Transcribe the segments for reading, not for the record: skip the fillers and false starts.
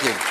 Thank you.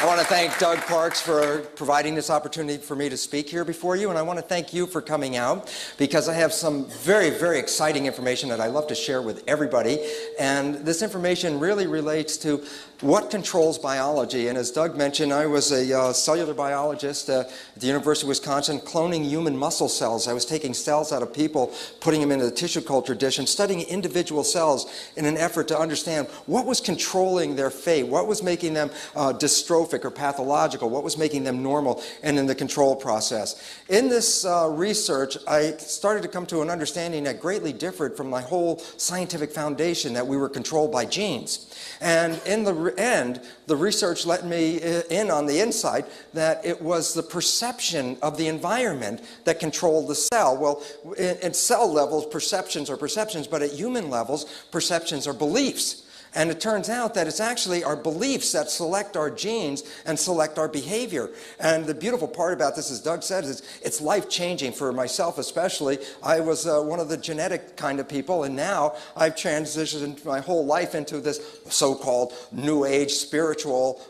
I want to thank Doug Parks for providing this opportunity for me to speak here before you, and I want to thank you for coming out because I have some very, very exciting information that I love to share with everybody, and this information really relates to what controls biology. And as Doug mentioned, I was a cellular biologist at the University of Wisconsin cloning human muscle cells. I was taking cells out of people, putting them into the tissue culture dish, and studying individual cells in an effort to understand what was controlling their fate, what was making them dystrophic or pathological, what was making them normal, and in the control process. In this research, I started to come to an understanding that greatly differed from my whole scientific foundation, that we were controlled by genes. And in the end, the research let me in on the inside that it was the perception of the environment that controlled the cell. Well, at cell levels, perceptions are perceptions, but at human levels, perceptions are beliefs. And it turns out that it's actually our beliefs that select our genes and select our behavior. And the beautiful part about this, as Doug said, is it's life-changing for myself especially. I was one of the genetic kind of people, and now I've transitioned my whole life into this so-called New Age spiritual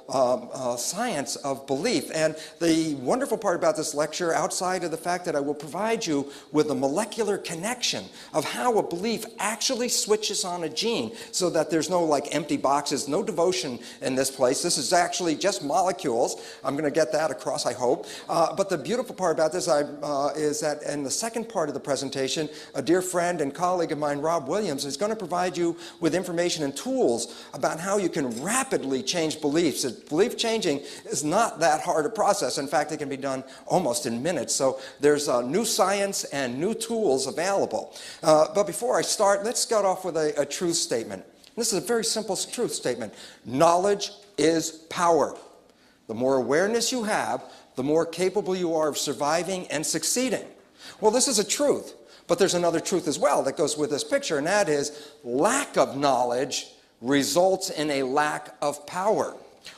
science of belief. And the wonderful part about this lecture, outside of the fact that I will provide you with a molecular connection of how a belief actually switches on a gene so that there's no like empty boxes, no devotion in this place. This is actually just molecules. I'm going to get that across, I hope. But the beautiful part about this is that in the second part of the presentation, a dear friend and colleague of mine, Rob Williams, is going to provide you with information and tools about how you can rapidly change beliefs. Belief changing is not that hard a process. In fact, it can be done almost in minutes. So there's new science and new tools available. But before I start, let's start off with a truth statement. This is a very simple truth statement. Knowledge is power. The more awareness you have, the more capable you are of surviving and succeeding. Well, this is a truth, but there's another truth as well that goes with this picture, and that is lack of knowledge results in a lack of power.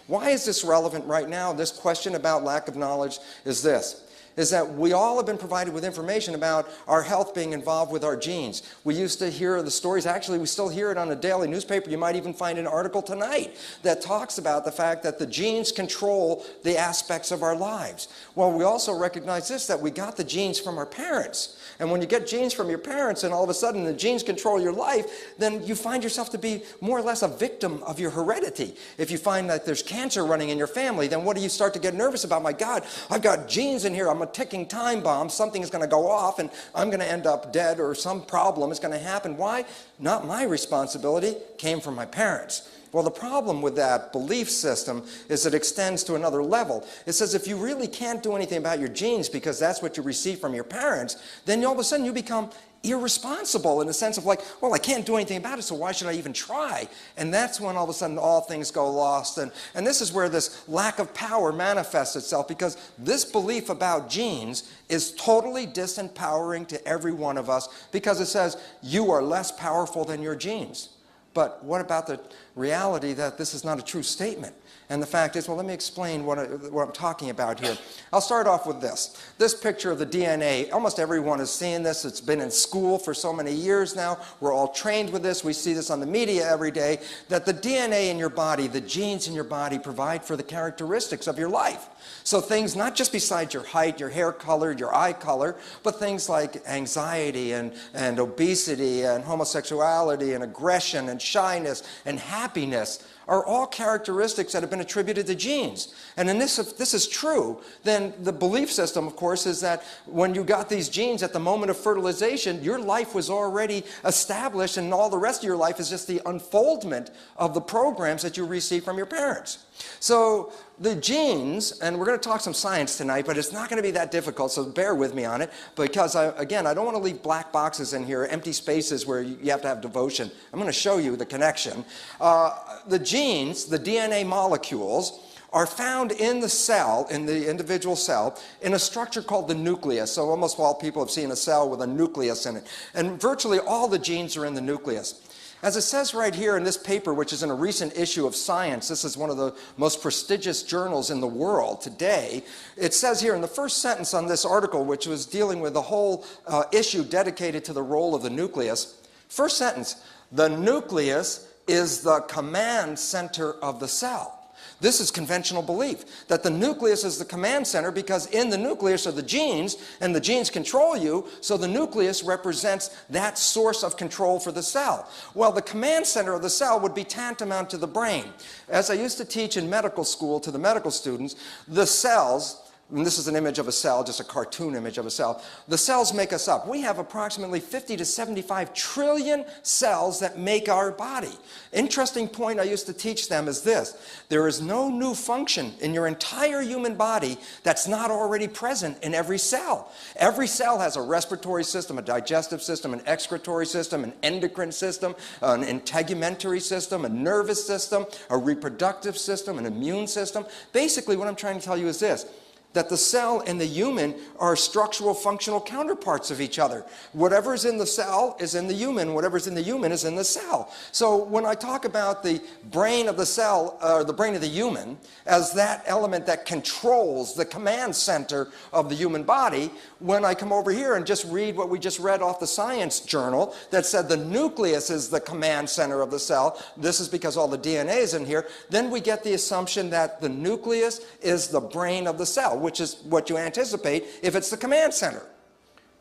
Why is this relevant right now? This question about lack of knowledge is this. Is that we all have been provided with information about our health being involved with our genes. We used to hear the stories, actually we still hear it on a daily newspaper. You might even find an article tonight that talks about the fact that the genes control the aspects of our lives. Well, we also recognize this, that we got the genes from our parents. And when you get genes from your parents and all of a sudden the genes control your life, then you find yourself to be more or less a victim of your heredity. If you find that there's cancer running in your family, then what do you start to get nervous about? My God, I've got genes in here. I'm a ticking time bomb. Something is going to go off and I'm going to end up dead, or some problem is going to happen. Why? Not my responsibility. Came from my parents. Well, the problem with that belief system is it extends to another level. It says if you really can't do anything about your genes because that's what you receive from your parents, then all of a sudden you become irresponsible in the sense of like, well, I can't do anything about it, so why should I even try? And that's when all of a sudden all things go lost. And this is where this lack of power manifests itself, because this belief about genes is totally disempowering to every one of us, because it says you are less powerful than your genes. But what about the reality that this is not a true statement? And the fact is, well, let me explain what I'm talking about here. I'll start off with this. This picture of the DNA, almost everyone has seen this. It's been in school for so many years now. We're all trained with this. We see this on the media every day, that the DNA in your body, the genes in your body provide for the characteristics of your life. So things not just besides your height, your hair color, your eye color, but things like anxiety and obesity and homosexuality and aggression and shyness and happiness are all characteristics that have been attributed to genes. And if this is true, then the belief system, of course, is that when you got these genes at the moment of fertilization, your life was already established, and all the rest of your life is just the unfoldment of the programs that you received from your parents. So the genes, and we're going to talk some science tonight, but it's not going to be that difficult, so bear with me on it, because again, I don't want to leave black boxes in here, empty spaces where you have to have devotion. I'm going to show you the connection. The genes, the DNA molecules, are found in the cell, in the individual cell, in a structure called the nucleus. So almost all people have seen a cell with a nucleus in it. And virtually all the genes are in the nucleus. As it says right here in this paper, which is in a recent issue of Science, this is one of the most prestigious journals in the world today, it says here in the first sentence on this article, which was dealing with the whole issue dedicated to the role of the nucleus, first sentence, the nucleus is the command center of the cell. This is conventional belief, that the nucleus is the command center because in the nucleus are the genes, and the genes control you, so the nucleus represents that source of control for the cell. Well, the command center of the cell would be tantamount to the brain. As I used to teach in medical school to the medical students, the cells, and this is an image of a cell, just a cartoon image of a cell. The cells make us up. We have approximately 50 to 75 trillion cells that make our body. Interesting point I used to teach them is this. There is no new function in your entire human body that's not already present in every cell. Every cell has a respiratory system, a digestive system, an excretory system, an endocrine system, an integumentary system, a nervous system, a reproductive system, an immune system. Basically, what I'm trying to tell you is this, that the cell and the human are structural functional counterparts of each other. Whatever is in the cell is in the human. Whatever is in the human is in the cell. So when I talk about the brain of the cell, or the brain of the human, as that element that controls the command center of the human body, when I come over here and just read what we just read off the science journal that said the nucleus is the command center of the cell, this is because all the DNA is in here, then we get the assumption that the nucleus is the brain of the cell, which is what you anticipate if it's the command center.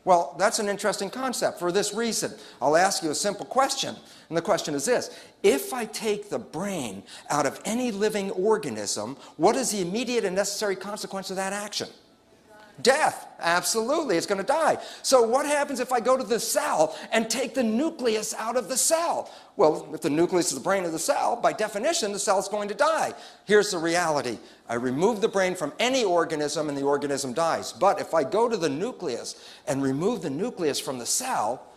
Well, that's an interesting concept for this reason. I'll ask you a simple question, and the question is this. If I take the brain out of any living organism, what is the immediate and necessary consequence of that action? Death. Absolutely, it's going to die. So what happens if I go to the cell and take the nucleus out of the cell? Well, if the nucleus is the brain of the cell, by definition, the cell is going to die. Here's the reality. I remove the brain from any organism and the organism dies. But if I go to the nucleus and remove the nucleus from the cell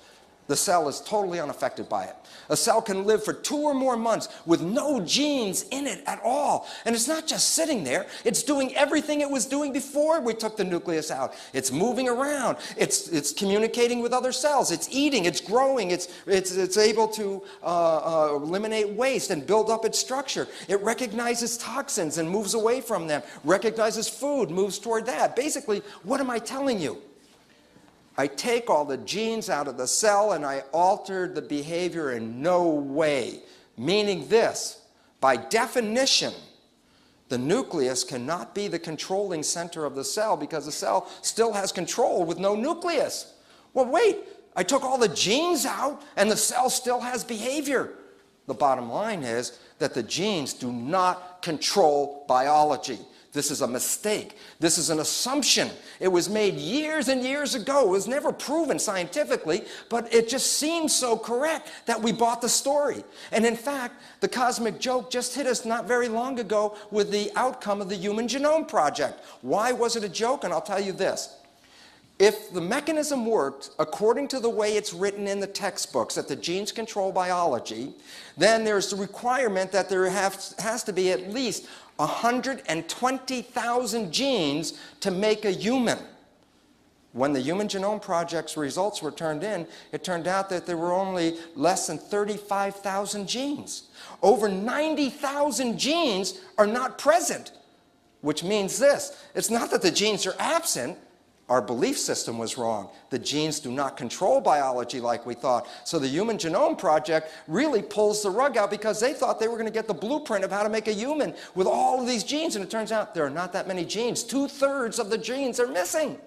is totally unaffected by it. A cell can live for 2 or more months with no genes in it at all. And it's not just sitting there. It's doing everything it was doing before we took the nucleus out. It's moving around. It's communicating with other cells. It's eating. It's growing. It's able to eliminate waste and build up its structure. It recognizes toxins and moves away from them. Recognizes food, moves toward that. Basically, what am I telling you? I take all the genes out of the cell and I altered the behavior in no way. Meaning this, by definition, the nucleus cannot be the controlling center of the cell because the cell still has control with no nucleus. Well, wait, I took all the genes out and the cell still has behavior. The bottom line is that the genes do not control biology. This is a mistake. This is an assumption. It was made years and years ago. It was never proven scientifically, but it just seems so correct that we bought the story. And in fact, the cosmic joke just hit us not very long ago with the outcome of the Human Genome Project. Why was it a joke? And I'll tell you this. If the mechanism worked according to the way it's written in the textbooks, that the genes control biology, then there's the requirement that there has to be at least 120,000 genes to make a human. When the Human Genome Project's results were turned in, it turned out that there were only less than 35,000 genes. Over 90,000 genes are not present, which means this. It's not that the genes are absent. Our belief system was wrong. The genes do not control biology like we thought. So the Human Genome Project really pulls the rug out because they thought they were going to get the blueprint of how to make a human with all of these genes. And it turns out there are not that many genes. 2/3 of the genes are missing.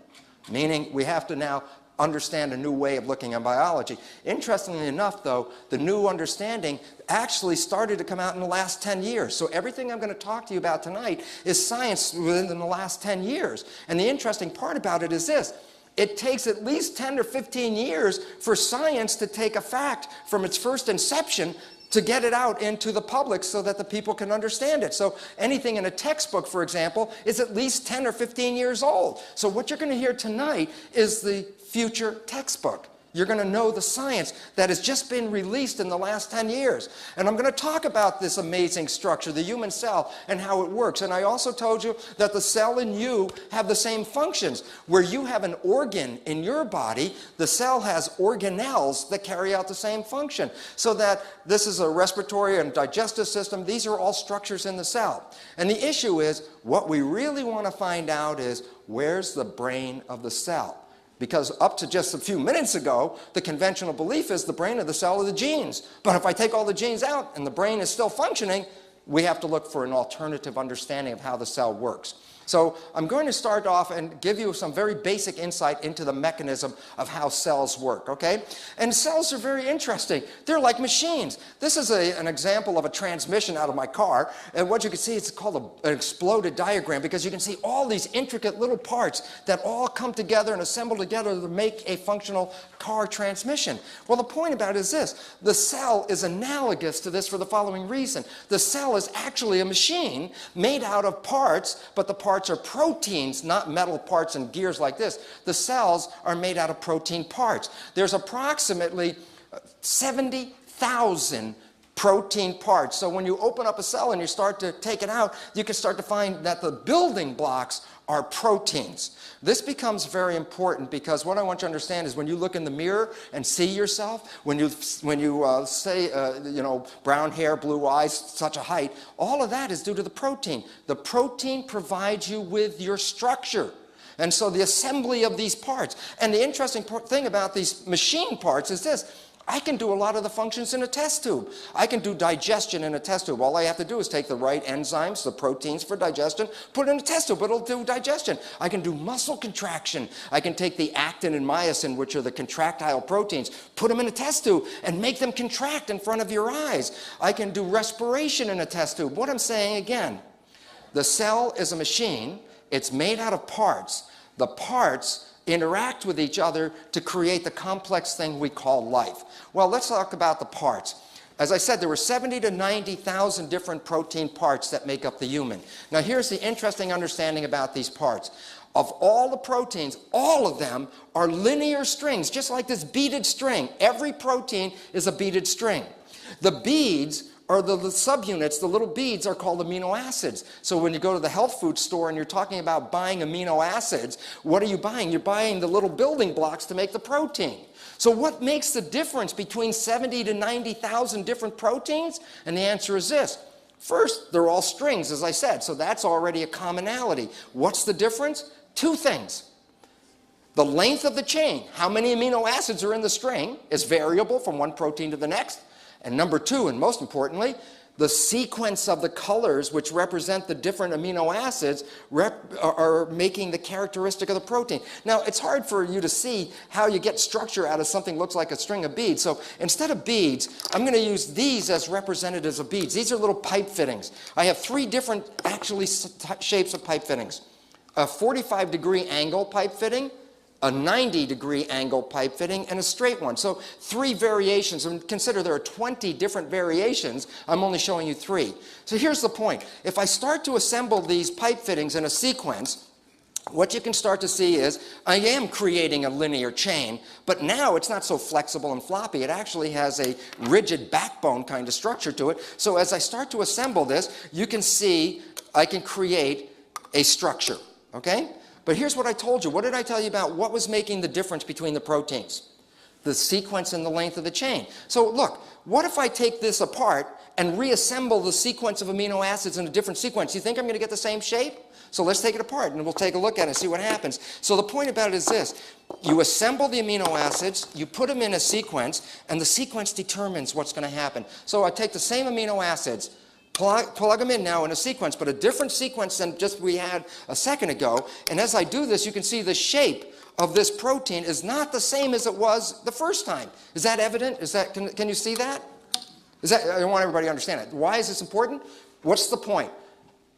Meaning we have to now understand a new way of looking at biology. Interestingly enough, though, the new understanding actually started to come out in the last 10 years. So everything I'm going to talk to you about tonight is science within the last 10 years. And the interesting part about it is this. It takes at least 10 or 15 years for science to take a fact from its first inception to get it out into the public so that the people can understand it. So anything in a textbook, for example, is at least 10 or 15 years old. So what you're going to hear tonight is the future textbook. You're going to know the science that has just been released in the last 10 years. And I'm going to talk about this amazing structure, the human cell, and how it works. And I also told you that the cell and you have the same functions. Where you have an organ in your body, the cell has organelles that carry out the same function. So that this is a respiratory and digestive system. These are all structures in the cell. And the issue is, what we really want to find out is, where's the brain of the cell? Because up to just a few minutes ago, the conventional belief is the brain of the cell are the genes. But if I take all the genes out and the brain is still functioning, we have to look for an alternative understanding of how the cell works. So I'm going to start off and give you some very basic insight into the mechanism of how cells work, okay? And cells are very interesting. They're like machines. This is an example of a transmission out of my car. And what you can see, it's called an exploded diagram, because you can see all these intricate little parts that all come together and assemble together to make a functional car transmission. Well, the point about it is this. The cell is analogous to this for the following reason. The cell is actually a machine made out of parts, but the parts are proteins, not metal parts and gears like this. The cells are made out of protein parts. There's approximately 70,000 protein parts. So when you open up a cell and you start to take it out, you can start to find that the building blocks are proteins. This becomes very important, because what I want you to understand is when you look in the mirror and see yourself, when you say, you know, brown hair, blue eyes, such a height, all of that is due to the protein. The protein provides you with your structure. And so the assembly of these parts. And the interesting thing about these machine parts is this. I can do a lot of the functions in a test tube. I can do digestion in a test tube. All I have to do is take the right enzymes, the proteins for digestion, put it in a test tube, it'll do digestion. I can do muscle contraction. I can take the actin and myosin, which are the contractile proteins, put them in a test tube and make them contract in front of your eyes. I can do respiration in a test tube. What I'm saying again, the cell is a machine. It's made out of parts. The parts interact with each other to create the complex thing we call life. Well, let's talk about the parts. As I said, there were 70 to 90,000 different protein parts that make up the human. Now, here's the interesting understanding about these parts. Of all the proteins, all of them are linear strings, just like this beaded string. Every protein is a beaded string. The beads or the subunits, the little beads, are called amino acids. So when you go to the health food store and you're talking about buying amino acids, what are you buying? You're buying the little building blocks to make the protein. So what makes the difference between 70 to 90,000 different proteins? And the answer is this. First, they're all strings, as I said, so that's already a commonality. What's the difference? Two things. The length of the chain, how many amino acids are in the string, is variable from one protein to the next. And number two, and most importantly, the sequence of the colors which represent the different amino acids are making the characteristic of the protein. Now, it's hard for you to see how you get structure out of something that looks like a string of beads. So instead of beads, I'm going to use these as representatives of beads. These are little pipe fittings. I have three different, actually, shapes of pipe fittings. A 45-degree angle pipe fitting, a 90-degree angle pipe fitting, and a straight one. So three variations, and consider there are 20 different variations. I'm only showing you three. So here's the point. If I start to assemble these pipe fittings in a sequence, what you can start to see is I am creating a linear chain, but now it's not so flexible and floppy. It actually has a rigid backbone kind of structure to it. So as I start to assemble this, you can see I can create a structure, okay? But here's what I told you. What did I tell you about what was making the difference between the proteins? The sequence and the length of the chain. So look, what if I take this apart and reassemble the sequence of amino acids in a different sequence? You think I'm going to get the same shape? So let's take it apart and we'll take a look at it and see what happens. So the point about it is this. You assemble the amino acids, you put them in a sequence, and the sequence determines what's going to happen. So I take the same amino acids, plug them in now in a sequence, but a different sequence than just we had a second ago. And as I do this, you can see the shape of this protein is not the same as it was the first time. Is that evident? Is that, can you see that? I want everybody to understand it. Why is this important? What's the point?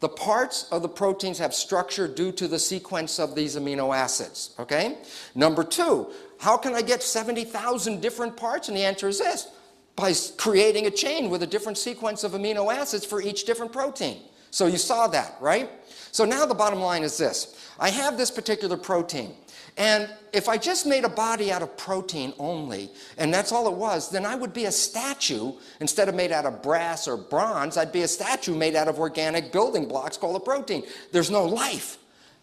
The parts of the proteins have structure due to the sequence of these amino acids, okay? Number two, how can I get 70,000 different parts? And the answer is this. By creating a chain with a different sequence of amino acids for each different protein. So you saw that, right? So now the bottom line is this. I have this particular protein. And if I just made a body out of protein only, and that's all it was, then I would be a statue. Instead of made out of brass or bronze, I'd be a statue made out of organic building blocks called a protein. There's no life.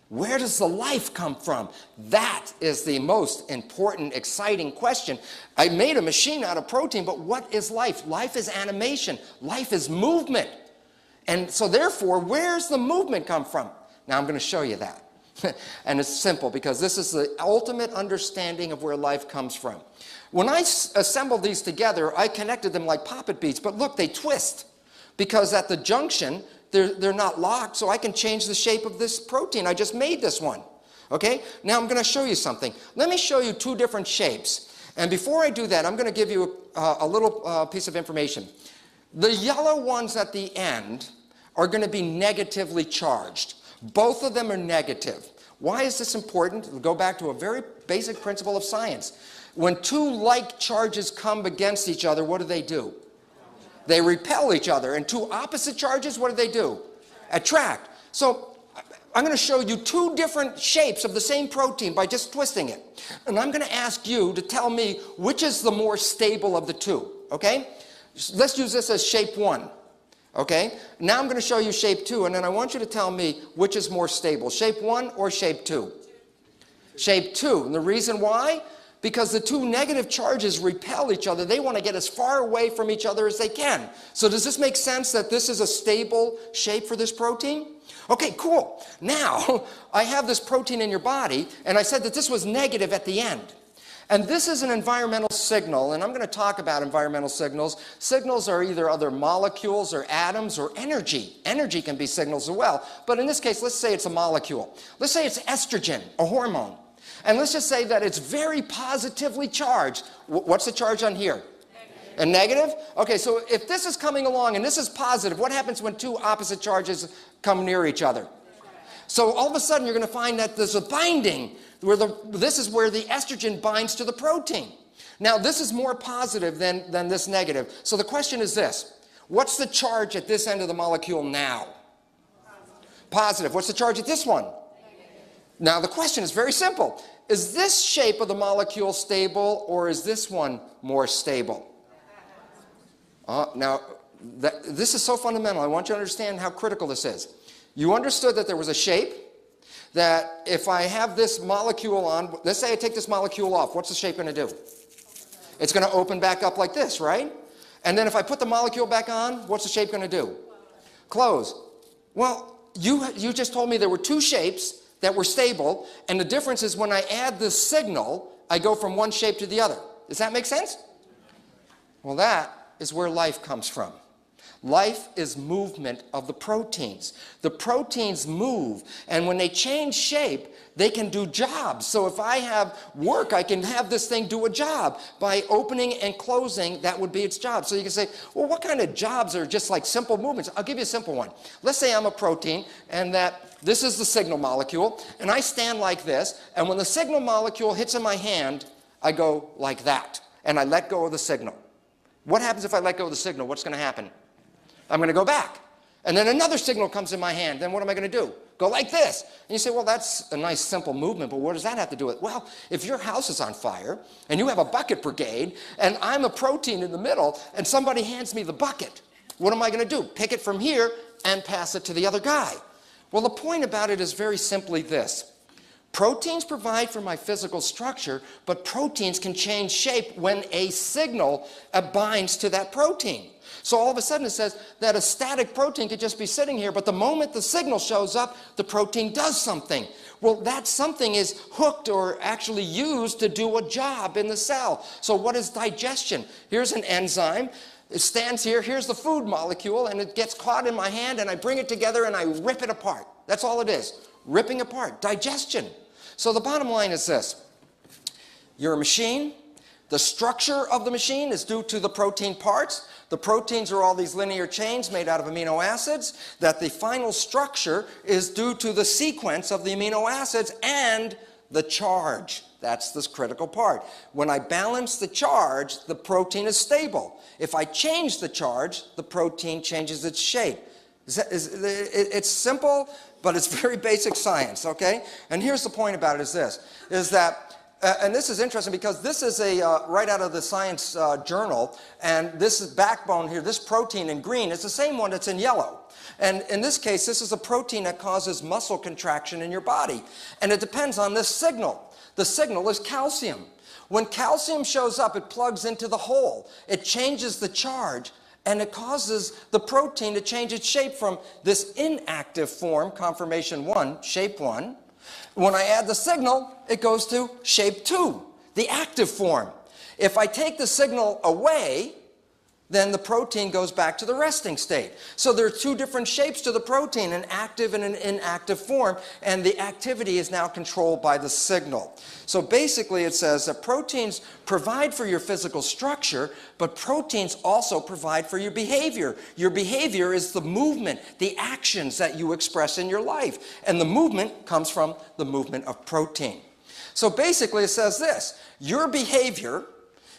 Where does the life come from? That is the most important, exciting question. I made a machine out of protein, but what is life? Life is animation. Life is movement. And so therefore, where's the movement come from? Now I'm going to show you that. And it's simple because this is the ultimate understanding of where life comes from. When I assembled these together, I connected them like poppet beads, but look, they twist. because at the junction, they're not locked, so I can change the shape of this protein. I just made this one. Okay? Now I'm going to show you something. Let me show you two different shapes. And before I do that, I'm going to give you a little piece of information. The yellow ones at the end are going to be negatively charged. Both of them are negative. Why is this important? We'll go back to a very basic principle of science. When two like charges come against each other, what do? They repel each other. And two opposite charges, what do? Attract. So I'm going to show you two different shapes of the same protein by just twisting it. And I'm going to ask you to tell me which is the more stable of the two. Okay? Let's use this as shape 1. Okay? Now I'm going to show you shape 2, and then I want you to tell me which is more stable, shape 1 or shape 2? Shape 2. And the reason why? Because the two negative charges repel each other. They want to get as far away from each other as they can. So does this make sense that this is a stable shape for this protein? Okay, cool. Now, I have this protein in your body, and I said that this was negative at the end. And this is an environmental signal, and I'm going to talk about environmental signals. Signals are either other molecules or atoms or energy. Energy can be signals as well. But in this case, let's say it's a molecule. Let's say it's estrogen, a hormone. And let's just say that it's very positively charged. What's the charge on here? A negative? Okay, so if this is coming along and this is positive, what happens when two opposite charges come near each other? So all of a sudden you're going to find that there's a binding. This is where the estrogen binds to the protein. Now this is more positive than this negative. So the question is this. What's the charge at this end of the molecule now? Positive. What's the charge at this one? Now the question is very simple. Is this shape of the molecule stable, or is this one more stable? Now, this is so fundamental. I want you to understand how critical this is. You understood that there was a shape, that if I have this molecule on, let's say I take this molecule off, what's the shape going to do? It's going to open back up like this, right? And then if I put the molecule back on, what's the shape going to do? Close. Well, you just told me there were two shapes that were stable, and the difference is when I add this signal, I go from one shape to the other. Does that make sense? Well, that is where life comes from. Life is movement of the proteins. The proteins move, and when they change shape, they can do jobs. So if I have work, I can have this thing do a job. By opening and closing, that would be its job. So you can say, well, what kind of jobs are just like simple movements? I'll give you a simple one. Let's say I'm a protein, and that this is the signal molecule, and I stand like this, and when the signal molecule hits in my hand, I go like that, and I let go of the signal. What happens if I let go of the signal? What's going to happen? I'm going to go back. And then another signal comes in my hand. Then what am I going to do? Go like this. And you say, well, that's a nice simple movement, but what does that have to do with it? Well, if your house is on fire and you have a bucket brigade and I'm a protein in the middle and somebody hands me the bucket, what am I going to do? Pick it from here and pass it to the other guy. Well, the point about it is very simply this. Proteins provide for my physical structure, but proteins can change shape when a signal binds to that protein. So all of a sudden it says that a static protein could just be sitting here, but the moment the signal shows up, the protein does something. Well, that something is hooked or actually used to do a job in the cell. So what is digestion? Here's an enzyme. It stands here. Here's the food molecule, and it gets caught in my hand, and I bring it together, and I rip it apart. That's all it is. Ripping apart. Digestion. So the bottom line is this. You're a machine. The structure of the machine is due to the protein parts. The proteins are all these linear chains made out of amino acids. That the final structure is due to the sequence of the amino acids and the charge. That's this critical part. When I balance the charge, the protein is stable. If I change the charge, the protein changes its shape. It's simple, but it's very basic science, okay? And here's the point about it is this, is that and this is interesting because this is right out of the Science journal, and this backbone here, this protein in green, is the same one that's in yellow. And in this case, this is a protein that causes muscle contraction in your body. And it depends on this signal. The signal is calcium. When calcium shows up, it plugs into the hole. It changes the charge, and it causes the protein to change its shape from this inactive form, conformation 1, shape 1. When I add the signal, it goes to shape 2, the active form. If I take the signal away, then the protein goes back to the resting state. So there are two different shapes to the protein, an active and an inactive form, and the activity is now controlled by the signal. So basically it says that proteins provide for your physical structure, but proteins also provide for your behavior. Your behavior is the movement, the actions that you express in your life, and the movement comes from the movement of protein. So basically it says this: your behavior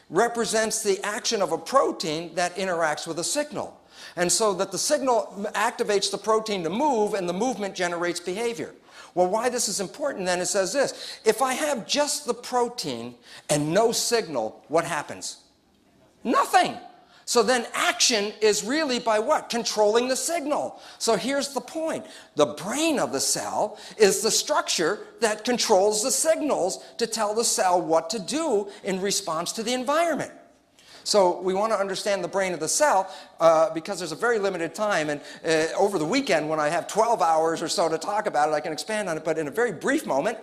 represents the action of a protein that interacts with a signal. And so that the signal activates the protein to move, and the movement generates behavior. Well, why this is important then, it says this: if I have just the protein and no signal, what happens? Nothing. So then action is really by what? Controlling the signal. So here's the point. The brain of the cell is the structure that controls the signals to tell the cell what to do in response to the environment. So we want to understand the brain of the cell because there's a very limited time, and over the weekend when I have 12 hours or so to talk about it, I can expand on it, but in a very brief moment,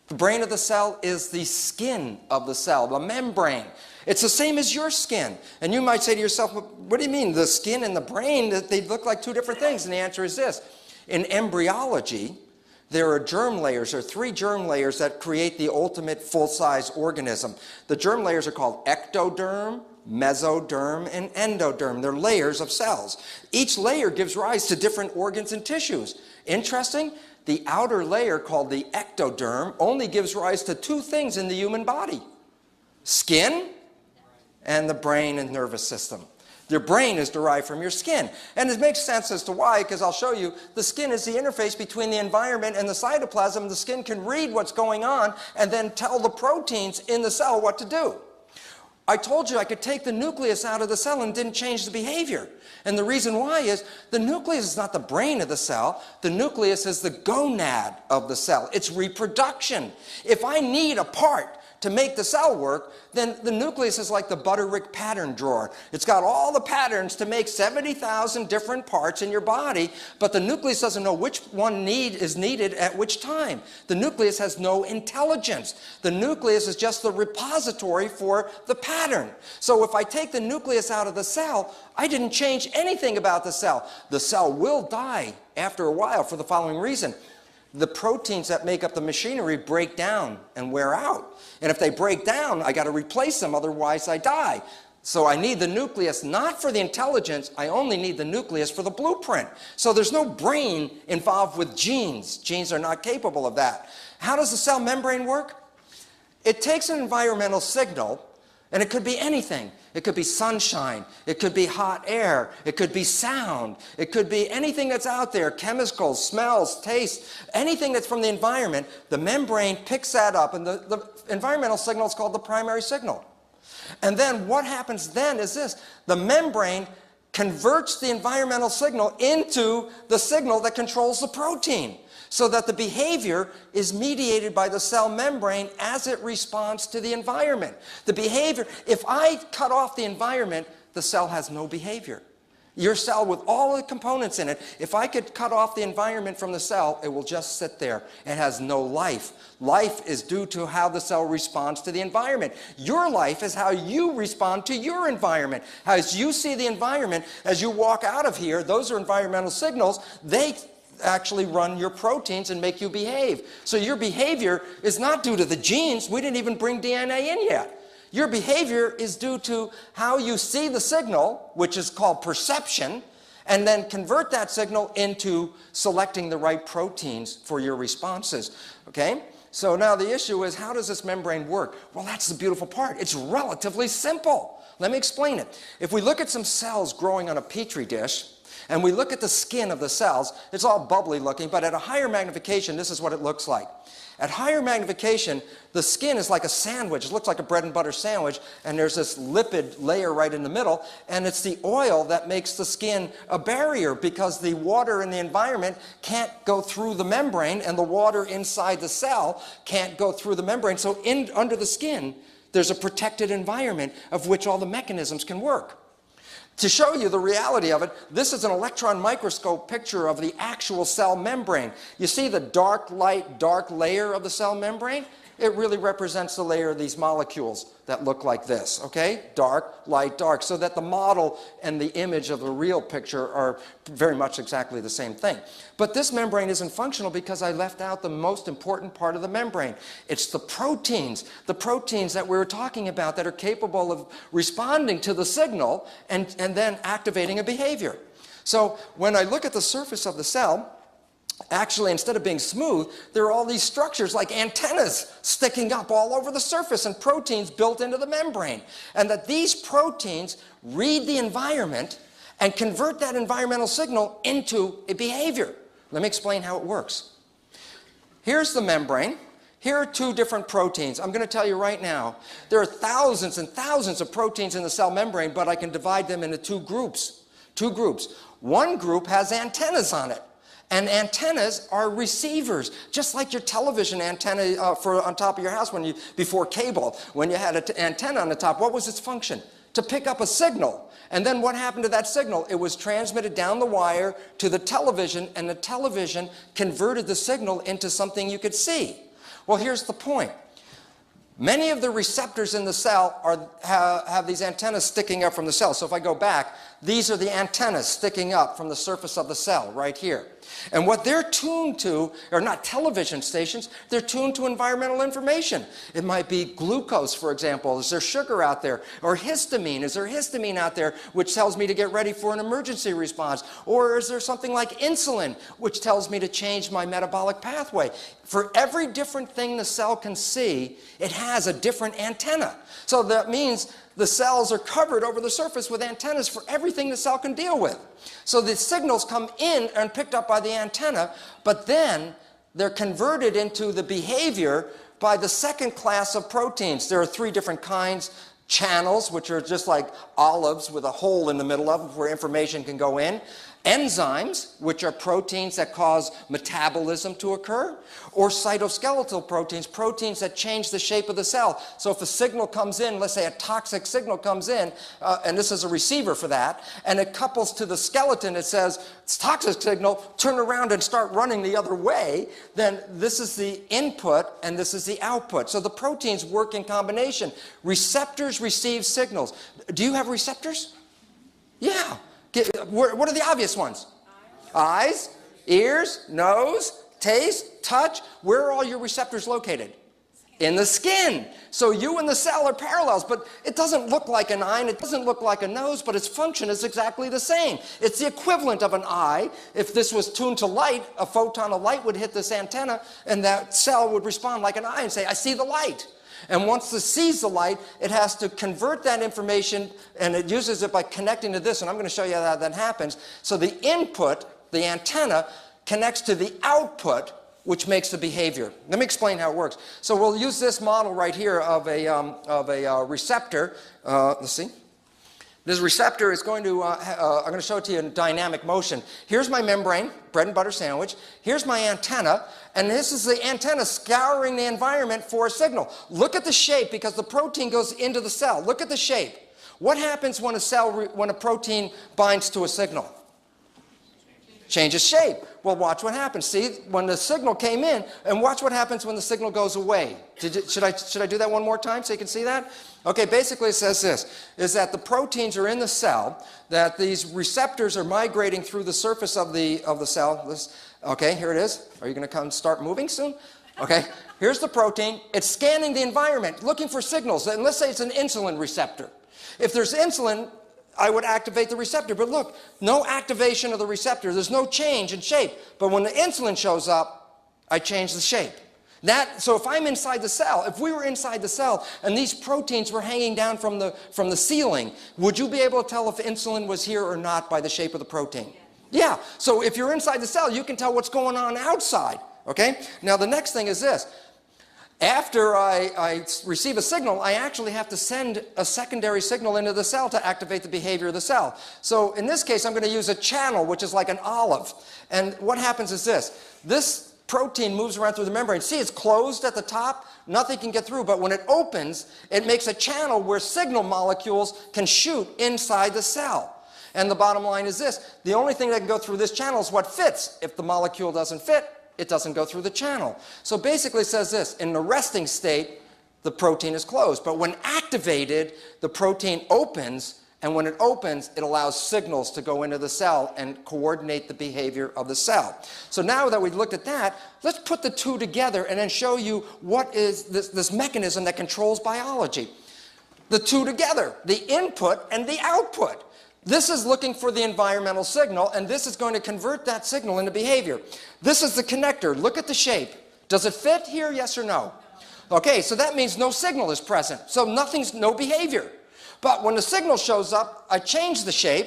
the brain of the cell is the skin of the cell, the membrane. It's the same as your skin. And you might say to yourself, what do you mean, the skin and the brain, they look like two different things? And the answer is this: in embryology, there are germ layers, or 3 germ layers that create the ultimate full-size organism. The germ layers are called ectoderm, mesoderm, and endoderm. They're layers of cells. Each layer gives rise to different organs and tissues. Interesting, the outer layer, called the ectoderm, only gives rise to 2 things in the human body: skin and the brain and nervous system. Your brain is derived from your skin. And it makes sense as to why, because I'll show you, the skin is the interface between the environment and the cytoplasm. The skin can read what's going on and then tell the proteins in the cell what to do. I told you I could take the nucleus out of the cell and didn't change the behavior. And the reason why is the nucleus is not the brain of the cell. The nucleus is the gonad of the cell. It's reproduction. If I need a part to make the cell work, then the nucleus is like the Butterick pattern drawer. It's got all the patterns to make 70,000 different parts in your body, but the nucleus doesn't know which one is needed at which time. The nucleus has no intelligence. The nucleus is just the repository for the pattern. So if I take the nucleus out of the cell, I didn't change anything about the cell. The cell will die after a while for the following reason: the proteins that make up the machinery break down and wear out. And if they break down, I got to replace them, otherwise I die. So I need the nucleus not for the intelligence, I only need the nucleus for the blueprint. So there's no brain involved with genes. Genes are not capable of that. How does the cell membrane work? It takes an environmental signal, and it could be anything. It could be sunshine, it could be hot air, it could be sound, it could be anything that's out there, chemicals, smells, tastes, anything that's from the environment. The membrane picks that up, and the environmental signal is called the primary signal. And then what happens then is this: the membrane converts the environmental signal into the signal that controls the protein, so that the behavior is mediated by the cell membrane as it responds to the environment. The behavior, if I cut off the environment, the cell has no behavior. Your cell with all the components in it, if I could cut off the environment from the cell, it will just sit there. It has no life. Life is due to how the cell responds to the environment. Your life is how you respond to your environment. As you see the environment, as you walk out of here, those are environmental signals. They actually run your proteins and make you behave. So your behavior is not due to the genes. We didn't even bring DNA in yet. Your behavior is due to how you see the signal, which is called perception, and then convert that signal into selecting the right proteins for your responses. Okay? So now the issue is, how does this membrane work? Well, that's the beautiful part. It's relatively simple. Let me explain it. If we look at some cells growing on a petri dish, and we look at the skin of the cells, it's all bubbly looking, but at a higher magnification, this is what it looks like. At higher magnification, the skin is like a sandwich. It looks like a bread and butter sandwich, and there's this lipid layer right in the middle, and it's the oil that makes the skin a barrier, because the water in the environment can't go through the membrane, and the water inside the cell can't go through the membrane. So under the skin, there's a protected environment of which all the mechanisms can work. To show you the reality of it, this is an electron microscope picture of the actual cell membrane. You see the dark light, dark layer of the cell membrane? it really represents the layer of these molecules that look like this, okay? Dark, light, dark, so that the model and the image of the real picture are very much exactly the same thing. But this membrane isn't functional because I left out the most important part of the membrane. It's the proteins that we were talking about that are capable of responding to the signal and then activating a behavior. So when I look at the surface of the cell, actually, instead of being smooth, there are all these structures like antennas sticking up all over the surface and proteins built into the membrane. And that these proteins read the environment and convert that environmental signal into a behavior. Let me explain how it works. Here's the membrane. Here are two different proteins. I'm going to tell you right now, there are thousands and thousands of proteins in the cell membrane, but I can divide them into two groups. One group has antennas on it. And antennas are receivers, just like your television antenna on top of your house before cable. When you had an antenna on the top, what was its function? To pick up a signal. And then what happened to that signal? It was transmitted down the wire to the television, and the television converted the signal into something you could see. Well, here's the point. Many of the receptors in the cell have these antennas sticking up from the cell. So if I go back, these are the antennas sticking up from the surface of the cell right here. And what they're tuned to are not television stations, they're tuned to environmental information. It might be glucose, for example. Is there sugar out there? Or histamine. Is there histamine out there which tells me to get ready for an emergency response? Or is there something like insulin which tells me to change my metabolic pathway? For every different thing the cell can see, it has a different antenna. So that means the cells are covered over the surface with antennas for everything the cell can deal with. So the signals come in and picked up by the antenna, but then they're converted into the behavior by the second class of proteins. There are three different kinds. Channels, which are just like olives with a hole in the middle of them where information can go in. Enzymes, which are proteins that cause metabolism to occur, or cytoskeletal proteins, proteins that change the shape of the cell. So if a signal comes in, let's say a toxic signal comes in, and this is a receiver for that, and it couples to the skeleton, it says, it's toxic signal, turn around and start running the other way, then this is the input and this is the output. So the proteins work in combination. Receptors receive signals. Do you have receptors? Yeah. What are the obvious ones? Eyes, ears, nose, taste, touch. Where are all your receptors located? In the skin. So you and the cell are parallels, but it doesn't look like an eye and it doesn't look like a nose, but its function is exactly the same. It's the equivalent of an eye. If this was tuned to light, a photon of light would hit this antenna and that cell would respond like an eye and say, I see the light. And once it sees the light, it has to convert that information, and it uses it by connecting to this, and I'm going to show you how that happens. So the input, the antenna, connects to the output, which makes the behavior. Let me explain how it works. So we'll use this model right here of a receptor. Let's see. This receptor is going to, I'm going to show it to you in dynamic motion. Here's my membrane, bread and butter sandwich. Here's my antenna, and this is the antenna scouring the environment for a signal. Look at the shape, because the protein goes into the cell. Look at the shape. What happens when when a protein binds to a signal? Changes shape. Well, watch what happens. See, when the signal came in, and watch what happens when the signal goes away. Should I do that one more time so you can see that? Okay, basically it says this, is that the proteins are in the cell, that these receptors are migrating through the surface of the cell. Okay, here it is. Are you going to come start moving soon? Okay, here's the protein. It's scanning the environment, looking for signals. And let's say it's an insulin receptor. If there's insulin, I would activate the receptor. But look, no activation of the receptor. There's no change in shape. But when the insulin shows up, I change the shape. So if I'm inside the cell, if we were inside the cell and these proteins were hanging down from the ceiling, would you be able to tell if insulin was here or not by the shape of the protein? Yeah. So if you're inside the cell, you can tell what's going on outside. Okay? Now the next thing is this. After I receive a signal, I actually have to send a secondary signal into the cell to activate the behavior of the cell. So in this case, I'm going to use a channel, which is like an olive. And what happens is this. This protein moves around through the membrane. See, it's closed at the top. Nothing can get through. But when it opens, it makes a channel where signal molecules can shoot inside the cell. And the bottom line is this. The only thing that can go through this channel is what fits. If the molecule doesn't fit, it doesn't go through the channel. So basically it says this: in the resting state, the protein is closed. But when activated, the protein opens, and when it opens, it allows signals to go into the cell and coordinate the behavior of the cell. So now that we've looked at that, let's put the two together and then show you what is this mechanism that controls biology. The two together, the input and the output. This is looking for the environmental signal, and this is going to convert that signal into behavior. This is the connector. Look at the shape. Does it fit here, yes or no? Okay, so that means no signal is present. So no behavior. But when the signal shows up, I change the shape.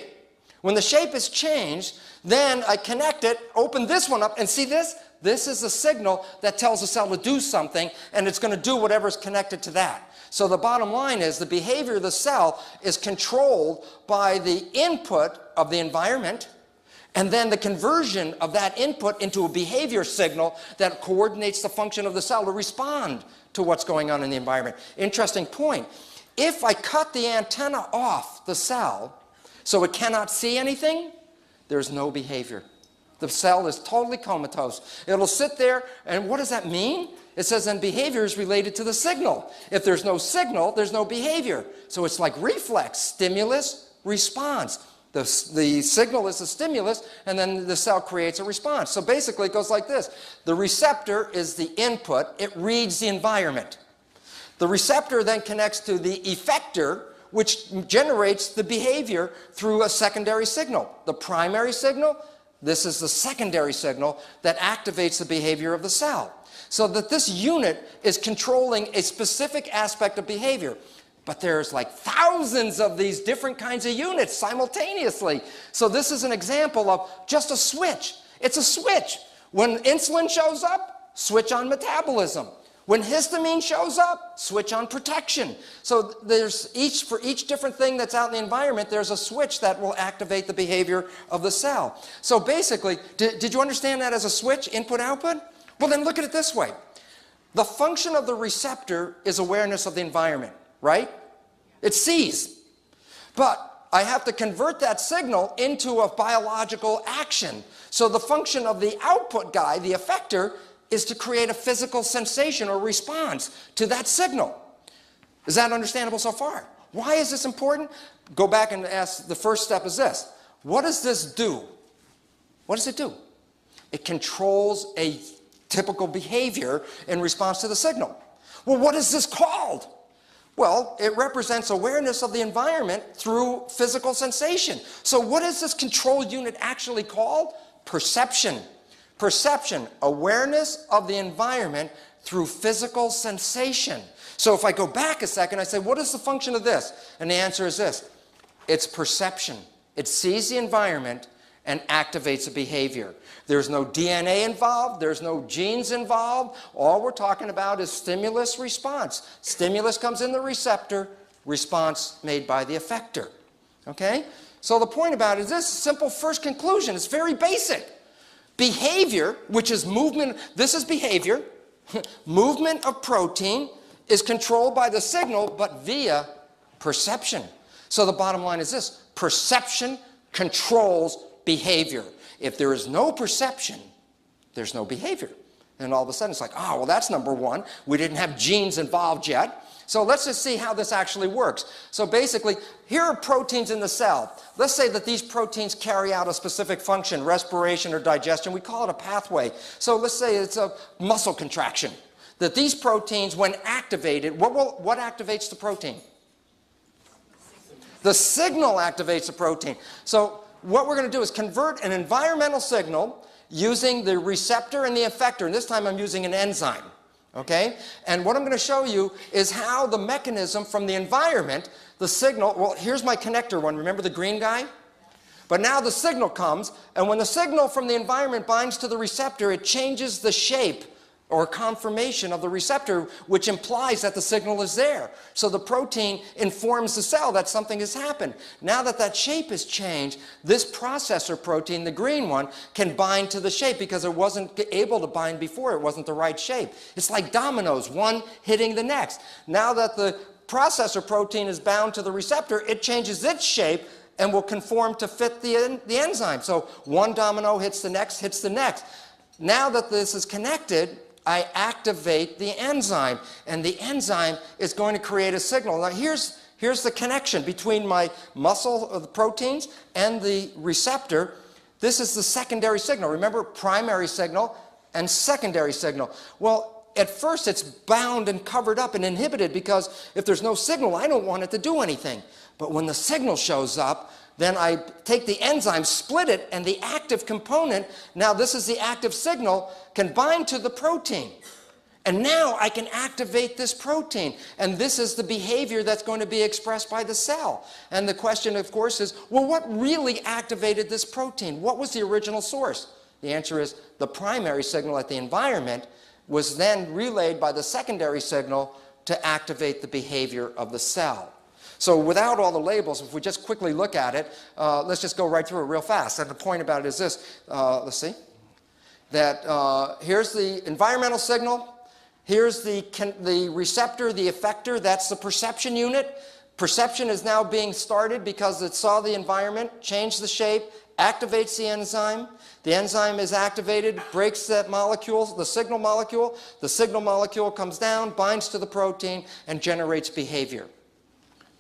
When the shape is changed, then I connect it, open this one up, and see this? This is a signal that tells the cell to do something, and it's going to do whatever is connected to that. So the bottom line is the behavior of the cell is controlled by the input of the environment, and then the conversion of that input into a behavior signal that coordinates the function of the cell to respond to what's going on in the environment. Interesting point. If I cut the antenna off the cell so it cannot see anything, there's no behavior. The cell is totally comatose. It'll sit there, and what does that mean? It says then behavior is related to the signal. If there's no signal, there's no behavior. So it's like reflex, stimulus, response. The signal is the stimulus, and then the cell creates a response. So basically it goes like this. The receptor is the input. It reads the environment. The receptor then connects to the effector, which generates the behavior through a secondary signal. The primary signal, this is the secondary signal that activates the behavior of the cell. So that this unit is controlling a specific aspect of behavior. But there's like thousands of these different kinds of units simultaneously. So this is an example of just a switch. It's a switch. When insulin shows up, switch on metabolism. When histamine shows up, switch on protection. So for each different thing that's out in the environment, there's a switch that will activate the behavior of the cell. So basically, did you understand that as a switch, input-output? Well, then look at it this way. The function of the receptor is awareness of the environment, right? It sees. But I have to convert that signal into a biological action. So the function of the output guy, the effector, is to create a physical sensation or response to that signal. Is that understandable so far? Why is this important? Go back and ask, the first step is this. What does this do? What does it do? It controls a typical behavior in response to the signal. Well, what is this called? Well, it represents awareness of the environment through physical sensation. So what is this control unit actually called? Perception. Perception, awareness of the environment through physical sensation. So if I go back a second, I say, what is the function of this? And the answer is this. It's perception. It sees the environment and activates a behavior. There's no DNA involved. There's no genes involved. All we're talking about is stimulus response. Stimulus comes in the receptor, response made by the effector. Okay? So the point about it is this simple first conclusion. It's very basic. Behavior, which is movement, this is behavior. Movement of protein is controlled by the signal, but via perception. So the bottom line is this. Perception controls behavior. If there is no perception, there's no behavior. And all of a sudden it's like, oh, well, that's number one. We didn't have genes involved yet. So let's just see how this actually works. So basically, here are proteins in the cell. Let's say that these proteins carry out a specific function, respiration or digestion. We call it a pathway. So let's say it's a muscle contraction. That these proteins, when activated, what activates the protein? The signal activates the protein. So what we're going to do is convert an environmental signal using the receptor and the effector. And this time I'm using an enzyme. Okay? And what I'm going to show you is how the mechanism from the environment, the signal, well, here's my connector one. Remember the green guy? But now the signal comes, and when the signal from the environment binds to the receptor, it changes the shape or conformation of the receptor, which implies that the signal is there. So the protein informs the cell that something has happened. Now that that shape is changed, this processor protein, the green one, can bind to the shape because it wasn't able to bind before. It wasn't the right shape. It's like dominoes, one hitting the next. Now that the processor protein is bound to the receptor, it changes its shape and will conform to fit the enzyme. So one domino hits the next, hits the next. Now that this is connected, I activate the enzyme, and the enzyme is going to create a signal. Now here's the connection between my muscle of the proteins and the receptor. This is the secondary signal. Remember, primary signal and secondary signal. Well, at first it's bound and covered up and inhibited because if there's no signal, I don't want it to do anything. But when the signal shows up, then I take the enzyme, split it, and the active component, now this is the active signal, can bind to the protein. And now I can activate this protein. And this is the behavior that's going to be expressed by the cell. And the question, of course, is, well, what really activated this protein? What was the original source? The answer is the primary signal at the environment was then relayed by the secondary signal to activate the behavior of the cell. So without all the labels, if we just quickly look at it, let's just go right through it real fast. And the point about it is this. Let's see. That here's the environmental signal. Here's the receptor, the effector. That's the perception unit. Perception is now being started because it saw the environment, changed the shape, activates the enzyme. The enzyme is activated, breaks that molecule, the signal molecule. The signal molecule comes down, binds to the protein, and generates behavior.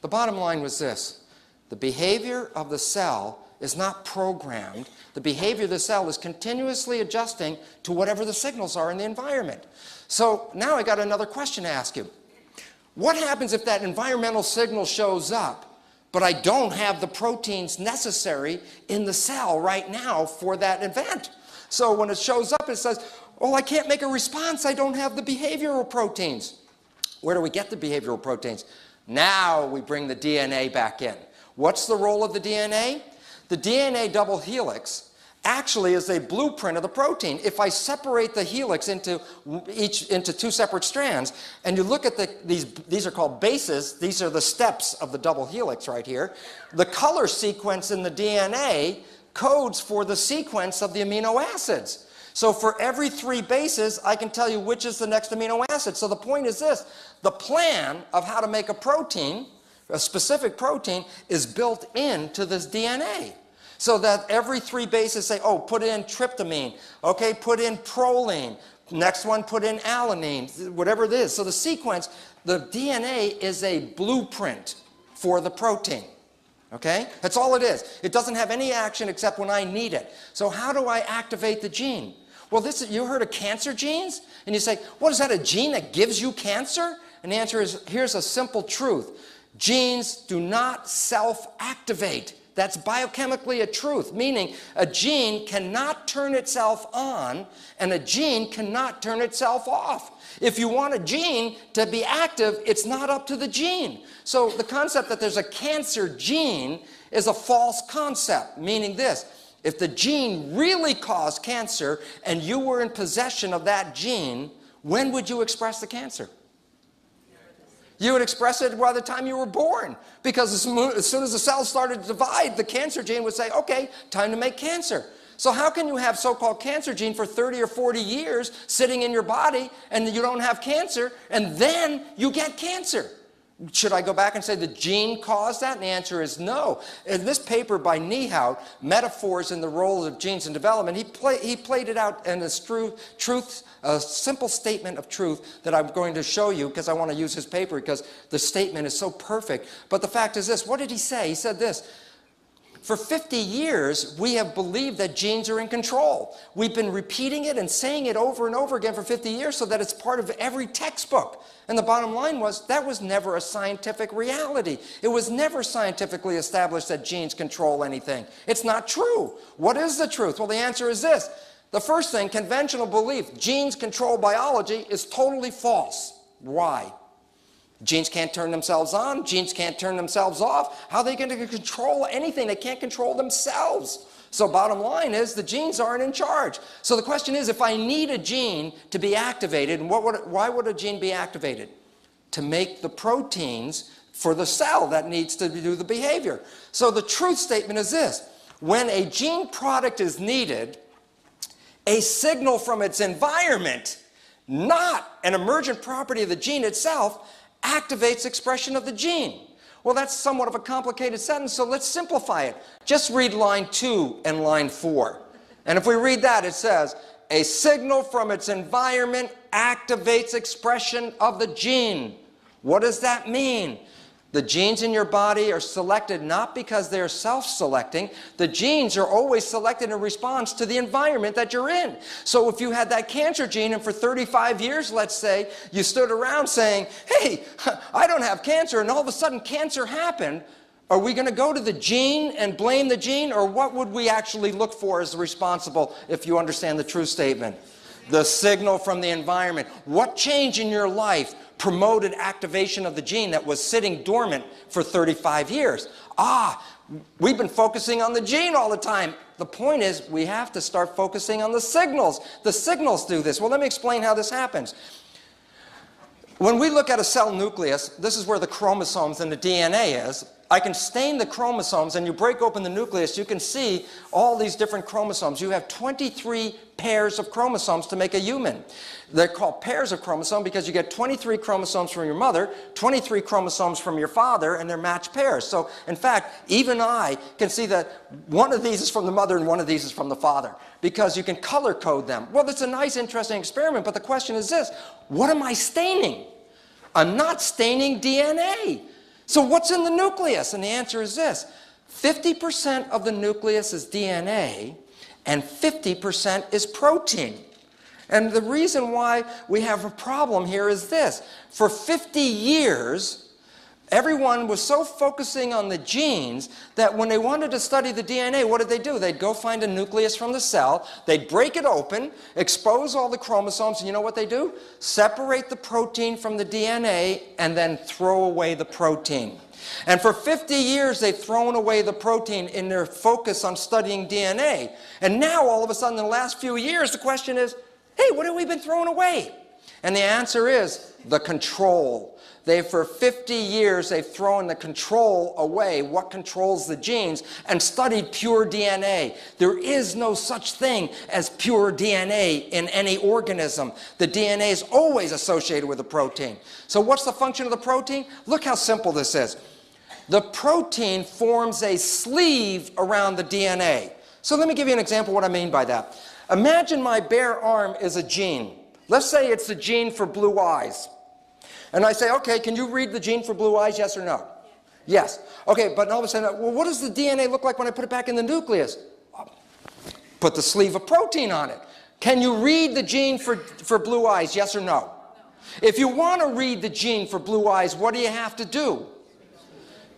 The bottom line was this. The behavior of the cell is not programmed. The behavior of the cell is continuously adjusting to whatever the signals are in the environment. So now I got another question to ask you. What happens if that environmental signal shows up, but I don't have the proteins necessary in the cell right now for that event? So when it shows up, it says, oh, I can't make a response. I don't have the behavioral proteins. Where do we get the behavioral proteins? Now we bring the DNA back in. What's the role of the DNA? The DNA double helix actually is a blueprint of the protein. If I separate the helix into two separate strands, and you look at these are called bases, these are the steps of the double helix right here. The color sequence in the DNA codes for the sequence of the amino acids. So for every 3 bases, I can tell you which is the next amino acid. So the point is this. The plan of how to make a protein, a specific protein, is built into this DNA. So that every 3 bases say, oh, put in tryptamine. Okay, put in proline. Next one, put in alanine, whatever it is. So the sequence, the DNA is a blueprint for the protein. Okay? That's all it is. It doesn't have any action except when I need it. So how do I activate the gene? Well, you heard of cancer genes? And you say, what is that, a gene that gives you cancer? And the answer is, here's a simple truth. Genes do not self-activate. That's biochemically a truth, meaning a gene cannot turn itself on and a gene cannot turn itself off. If you want a gene to be active, it's not up to the gene. So the concept that there's a cancer gene is a false concept, meaning this. If the gene really caused cancer and you were in possession of that gene, when would you express the cancer? You would express it by the time you were born, because as soon as the cells started to divide, the cancer gene would say, okay, time to make cancer. So how can you have so-called cancer gene for 30 or 40 years sitting in your body and you don't have cancer, and then you get cancer? Should I go back and say the gene caused that? And the answer is no. In this paper by Niehaut, Metaphors in the Role of Genes in Development, he played it out in this a simple statement of truth that I'm going to show you because I want to use his paper because the statement is so perfect. But the fact is this. What did he say? He said this. For 50 years, we have believed that genes are in control. We've been repeating it and saying it over and over again for 50 years so that it's part of every textbook. And the bottom line was, that was never a scientific reality. It was never scientifically established that genes control anything. It's not true. What is the truth? Well, the answer is this. The first thing, conventional belief, genes control biology, is totally false. Why? Genes can't turn themselves on. Genes can't turn themselves off. How are they going to control anything? They can't control themselves. So bottom line is the genes aren't in charge. So the question is, if I need a gene to be activated, and why would a gene be activated? To make the proteins for the cell that needs to do the behavior. So the truth statement is this. When a gene product is needed, a signal from its environment, not an emergent property of the gene itself, activates expression of the gene. Well, that's somewhat of a complicated sentence, so let's simplify it. Just read line 2 and line 4. And if we read that, it says, A signal from its environment activates expression of the gene. What does that mean? The genes in your body are selected not because they're self-selecting. The genes are always selected in response to the environment that you're in. So if you had that cancer gene and for 35 years, let's say, you stood around saying, hey, I don't have cancer, and all of a sudden cancer happened, are we going to go to the gene and blame the gene, or what would we actually look for as responsible if you understand the true statement? The signal from the environment. What change in your life promoted activation of the gene that was sitting dormant for 35 years? We've been focusing on the gene all the time. The point is, we have to start focusing on the signals. The signals do this. Well, let me explain how this happens. When we look at a cell nucleus, this is where the chromosomes and the DNA is. I can stain the chromosomes, and you break open the nucleus, you can see all these different chromosomes. You have 23 pairs of chromosomes to make a human. They're called pairs of chromosomes because you get 23 chromosomes from your mother, 23 chromosomes from your father, and they're matched pairs. So, in fact, even I can see that one of these is from the mother and one of these is from the father because you can color code them. Well, it's a nice, interesting experiment, but the question is this: what am I staining? I'm not staining DNA. So what's in the nucleus? And the answer is this: 50% of the nucleus is DNA and 50% is protein. And the reason why we have a problem here is this: for 50 years, everyone was so focusing on the genes that when they wanted to study the DNA, what did they do? They'd go find a nucleus from the cell, they'd break it open, expose all the chromosomes, and you know what they do? Separate the protein from the DNA and then throw away the protein. And for 50 years, they've thrown away the protein in their focus on studying DNA. And now, all of a sudden, in the last few years, the question is, hey, what have we been throwing away? And the answer is the control. For 50 years, they've thrown the control away, what controls the genes, and studied pure DNA. There is no such thing as pure DNA in any organism. The DNA is always associated with the protein. So what's the function of the protein? Look how simple this is. The protein forms a sleeve around the DNA. So let me give you an example of what I mean by that. Imagine my bare arm is a gene. Let's say it's the gene for blue eyes. And I say, okay, can you read the gene for blue eyes, yes or no? Yes. Okay, but all of a sudden, well, what does the DNA look like when I put it back in the nucleus? Put the sleeve of protein on it. Can you read the gene for blue eyes, yes or no? If you want to read the gene for blue eyes, what do you have to do?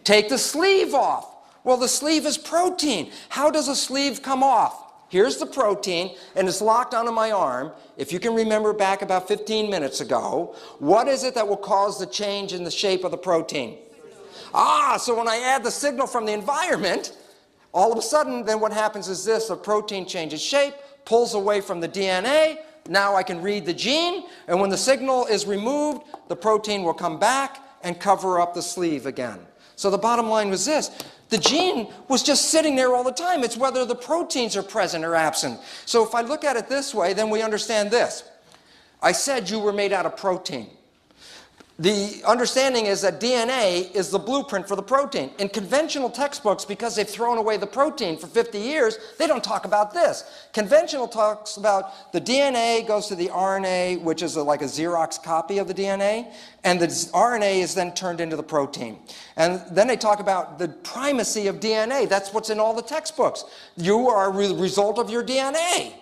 Take the sleeve off. Well, the sleeve is protein. How does a sleeve come off? Here's the protein, and it's locked onto my arm. If you can remember back about 15 minutes ago, what is it that will cause the change in the shape of the protein? So when I add the signal from the environment, all of a sudden, then what happens is this: the protein changes shape, pulls away from the DNA. Now I can read the gene, and when the signal is removed, the protein will come back and cover up the sleeve again. So the bottom line was this: the gene was just sitting there all the time. It's whether the proteins are present or absent. So if I look at it this way, then we understand this. I said you were made out of protein. The understanding is that DNA is the blueprint for the protein. In conventional textbooks, because they've thrown away the protein for 50 years, they don't talk about this. Conventional talks about the DNA goes to the RNA, which is like a Xerox copy of the DNA, and the RNA is then turned into the protein. And then they talk about the primacy of DNA. That's what's in all the textbooks. You are a result of your DNA.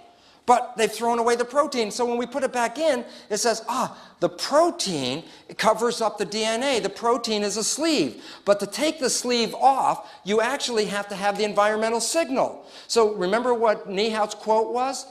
But they've thrown away the protein. So when we put it back in, it says, the protein covers up the DNA. The protein is a sleeve. But to take the sleeve off, you actually have to have the environmental signal. So remember what Niehaus's quote was?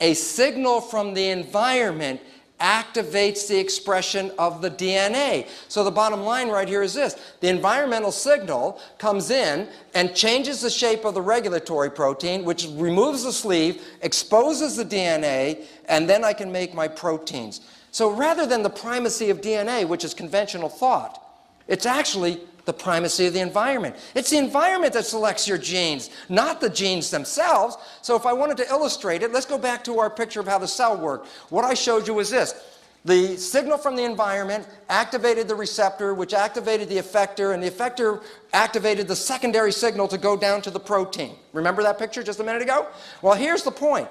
A signal from the environment activates the expression of the DNA. So the bottom line right here is this: the environmental signal comes in and changes the shape of the regulatory protein, which removes the sleeve, exposes the DNA, and then I can make my proteins. So rather than the primacy of DNA, which is conventional thought, it's actually the primacy of the environment. It's the environment that selects your genes, not the genes themselves. So if I wanted to illustrate it, let's go back to our picture of how the cell worked. What I showed you was this. The signal from the environment activated the receptor, which activated the effector, and the effector activated the secondary signal to go down to the protein. Remember that picture just a minute ago? Well, here's the point.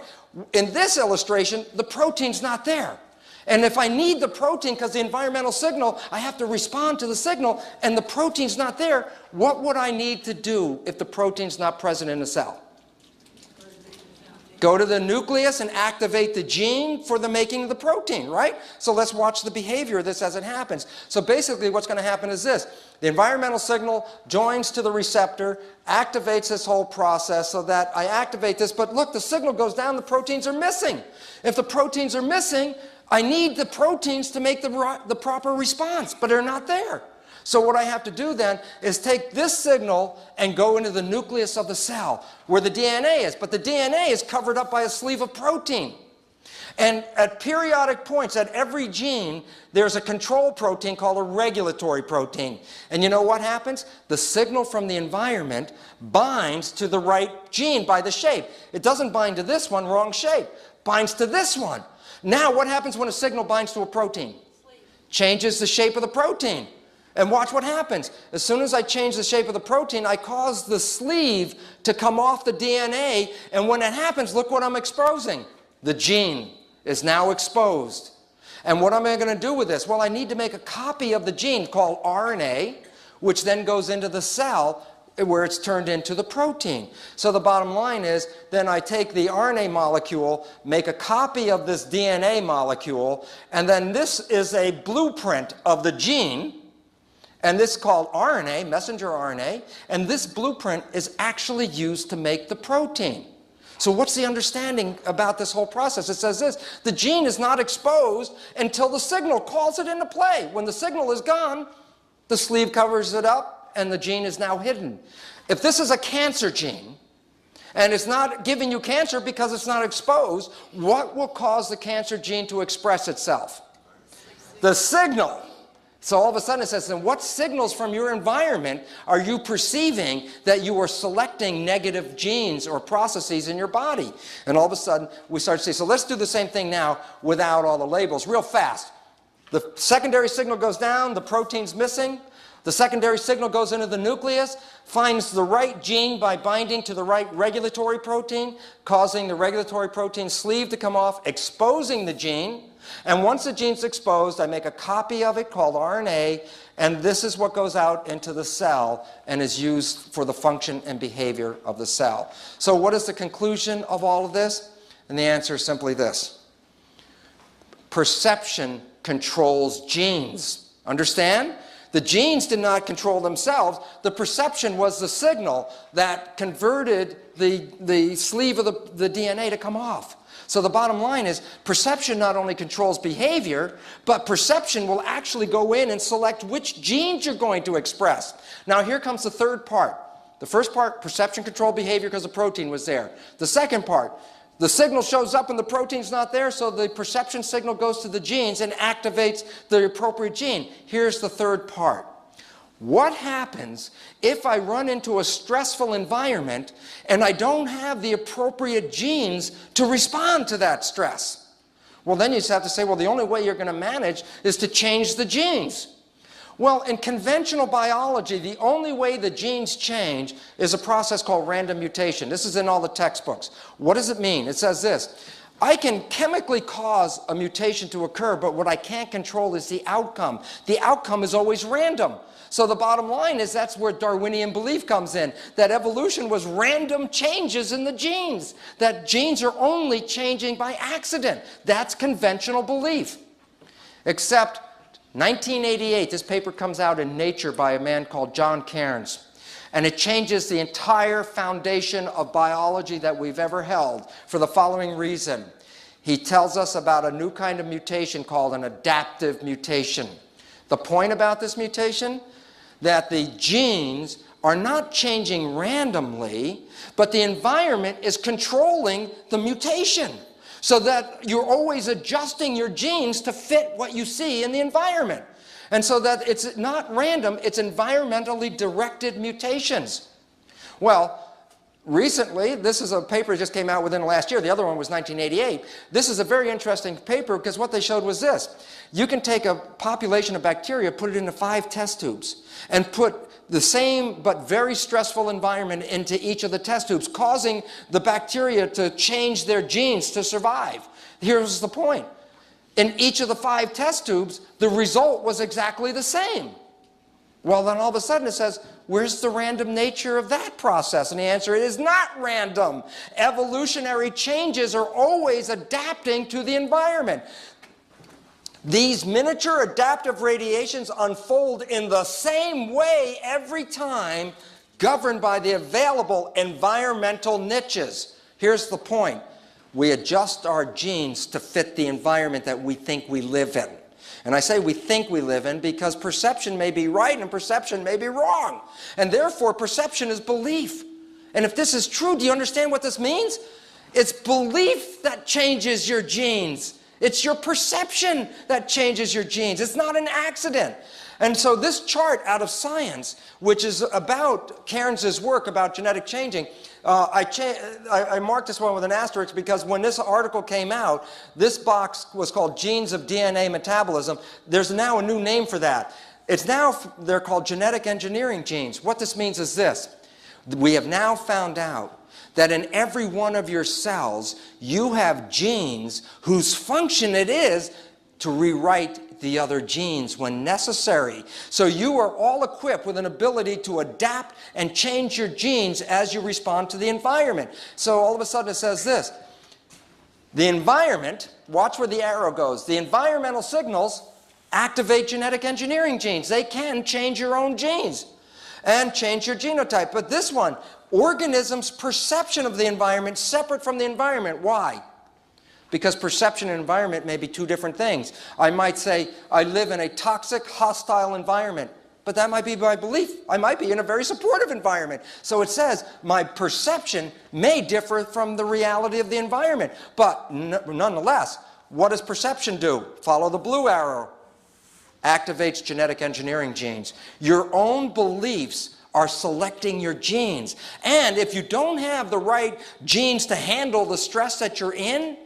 In this illustration, the protein's not there. And if I need the protein because the environmental signal, I have to respond to the signal, and the protein's not there, what would I need to do if the protein's not present in the cell? Go to the nucleus and activate the gene for the making of the protein, right? So let's watch the behavior of this as it happens. So basically what's going to happen is this. The environmental signal joins to the receptor, activates this whole process so that I activate this, but look, the signal goes down, the proteins are missing. If the proteins are missing, I need the proteins to make the proper response, but they're not there. So what I have to do then is take this signal and go into the nucleus of the cell where the DNA is. But the DNA is covered up by a sleeve of protein. And at periodic points, at every gene, there's a control protein called a regulatory protein. And you know what happens? The signal from the environment binds to the right gene by the shape. It doesn't bind to this one, wrong shape. Binds to this one. Now what happens when a signal binds to a protein? Changes the shape of the protein. And watch what happens. As soon as I change the shape of the protein, I cause the sleeve to come off the DNA. And when that happens, look what I'm exposing. The gene is now exposed. And what am I going to do with this? Well, I need to make a copy of the gene called RNA, which then goes into the cell where it's turned into the protein. So the bottom line is, then I take the RNA molecule, make a copy of this DNA molecule, and then this is a blueprint of the gene. And this is called RNA, messenger RNA, and this blueprint is actually used to make the protein. So what's the understanding about this whole process? It says this: the gene is not exposed until the signal calls it into play. When the signal is gone, the sleeve covers it up and the gene is now hidden. If this is a cancer gene, and it's not giving you cancer because it's not exposed, what will cause the cancer gene to express itself? The signal. So all of a sudden it says, then what signals from your environment are you perceiving that you are selecting negative genes or processes in your body? And all of a sudden we start to see, so let's do the same thing now without all the labels, real fast. The secondary signal goes down, the protein's missing. The secondary signal goes into the nucleus, finds the right gene by binding to the right regulatory protein, causing the regulatory protein sleeve to come off, exposing the gene. And once the gene's exposed, I make a copy of it called RNA, and this is what goes out into the cell and is used for the function and behavior of the cell. So what is the conclusion of all of this? And the answer is simply this. Perception controls genes. Understand? The genes did not control themselves. The perception was the signal that converted the sleeve of the DNA to come off. So the bottom line is, perception not only controls behavior, but perception will actually go in and select which genes you're going to express. Now here comes the third part. The first part, perception controlled behavior because the protein was there. The second part, the signal shows up and the protein's not there, so the perception signal goes to the genes and activates the appropriate gene. Here's the third part. What happens if I run into a stressful environment and I don't have the appropriate genes to respond to that stress? Well, then you just have to say, well, the only way you're going to manage is to change the genes. Well, in conventional biology, the only way the genes change is a process called random mutation. This is in all the textbooks. What does it mean? It says this. I can chemically cause a mutation to occur, but what I can't control is the outcome. The outcome is always random. So the bottom line is that's where Darwinian belief comes in, that evolution was random changes in the genes, that genes are only changing by accident. That's conventional belief. Except 1988, this paper comes out in Nature by a man called John Cairns, and it changes the entire foundation of biology that we've ever held for the following reason. He tells us about a new kind of mutation called an adaptive mutation. The point about this mutation? That the genes are not changing randomly, but the environment is controlling the mutation, so that you're always adjusting your genes to fit what you see in the environment. And so that it's not random, it's environmentally directed mutations. Well, recently, this is a paper that just came out within the last year. The other one was 1988. This is a very interesting paper because what they showed was this. You can take a population of bacteria, put it into 5 test tubes, and put the same but very stressful environment into each of the test tubes, causing the bacteria to change their genes to survive. Here's the point. In each of the 5 test tubes, the result was exactly the same. Well, then all of a sudden it says, where's the random nature of that process? And the answer is not random. Evolutionary changes are always adapting to the environment. These miniature adaptive radiations unfold in the same way every time, governed by the available environmental niches. Here's the point. We adjust our genes to fit the environment that we think we live in. And I say we think we live in because perception may be right and perception may be wrong. And therefore, perception is belief. And if this is true, do you understand what this means? It's belief that changes your genes. It's your perception that changes your genes. It's not an accident. And so this chart out of Science, which is about Cairns' work about genetic changing, I marked this one with an asterisk because when this article came out, this box was called Genes of DNA Metabolism. There's now a new name for that. They're called genetic engineering genes. What this means is this. We have now found out that in every one of your cells, you have genes whose function it is to rewrite the other genes when necessary. So you are all equipped with an ability to adapt and change your genes as you respond to the environment. So all of a sudden it says this. The environment, watch where the arrow goes, the environmental signals activate genetic engineering genes. They can change your own genes and change your genotype. But this one, organisms' perception of the environment separate from the environment. Why? Because perception and environment may be 2 different things. I might say, I live in a toxic, hostile environment. But that might be my belief. I might be in a very supportive environment. So it says, my perception may differ from the reality of the environment. But nonetheless, what does perception do? Follow the blue arrow. Activates genetic engineering genes. Your own beliefs are selecting your genes. And if you don't have the right genes to handle the stress that you're in,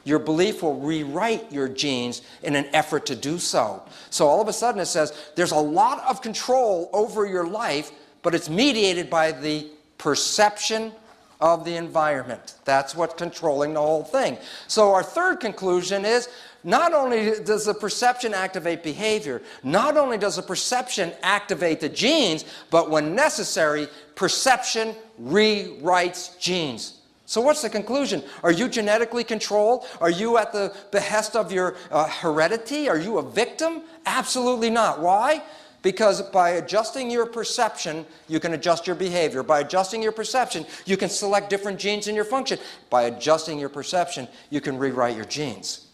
your belief will rewrite your genes in an effort to do so. So all of a sudden it says there's a lot of control over your life, but it's mediated by the perception of the environment. That's what's controlling the whole thing. So our third conclusion is not only does the perception activate behavior, not only does the perception activate the genes, but when necessary, perception rewrites genes. So what's the conclusion? Are you genetically controlled? Are you at the behest of your heredity? Are you a victim? Absolutely not. Why? Because by adjusting your perception, you can adjust your behavior. By adjusting your perception, you can select different genes in your function. By adjusting your perception, you can rewrite your genes.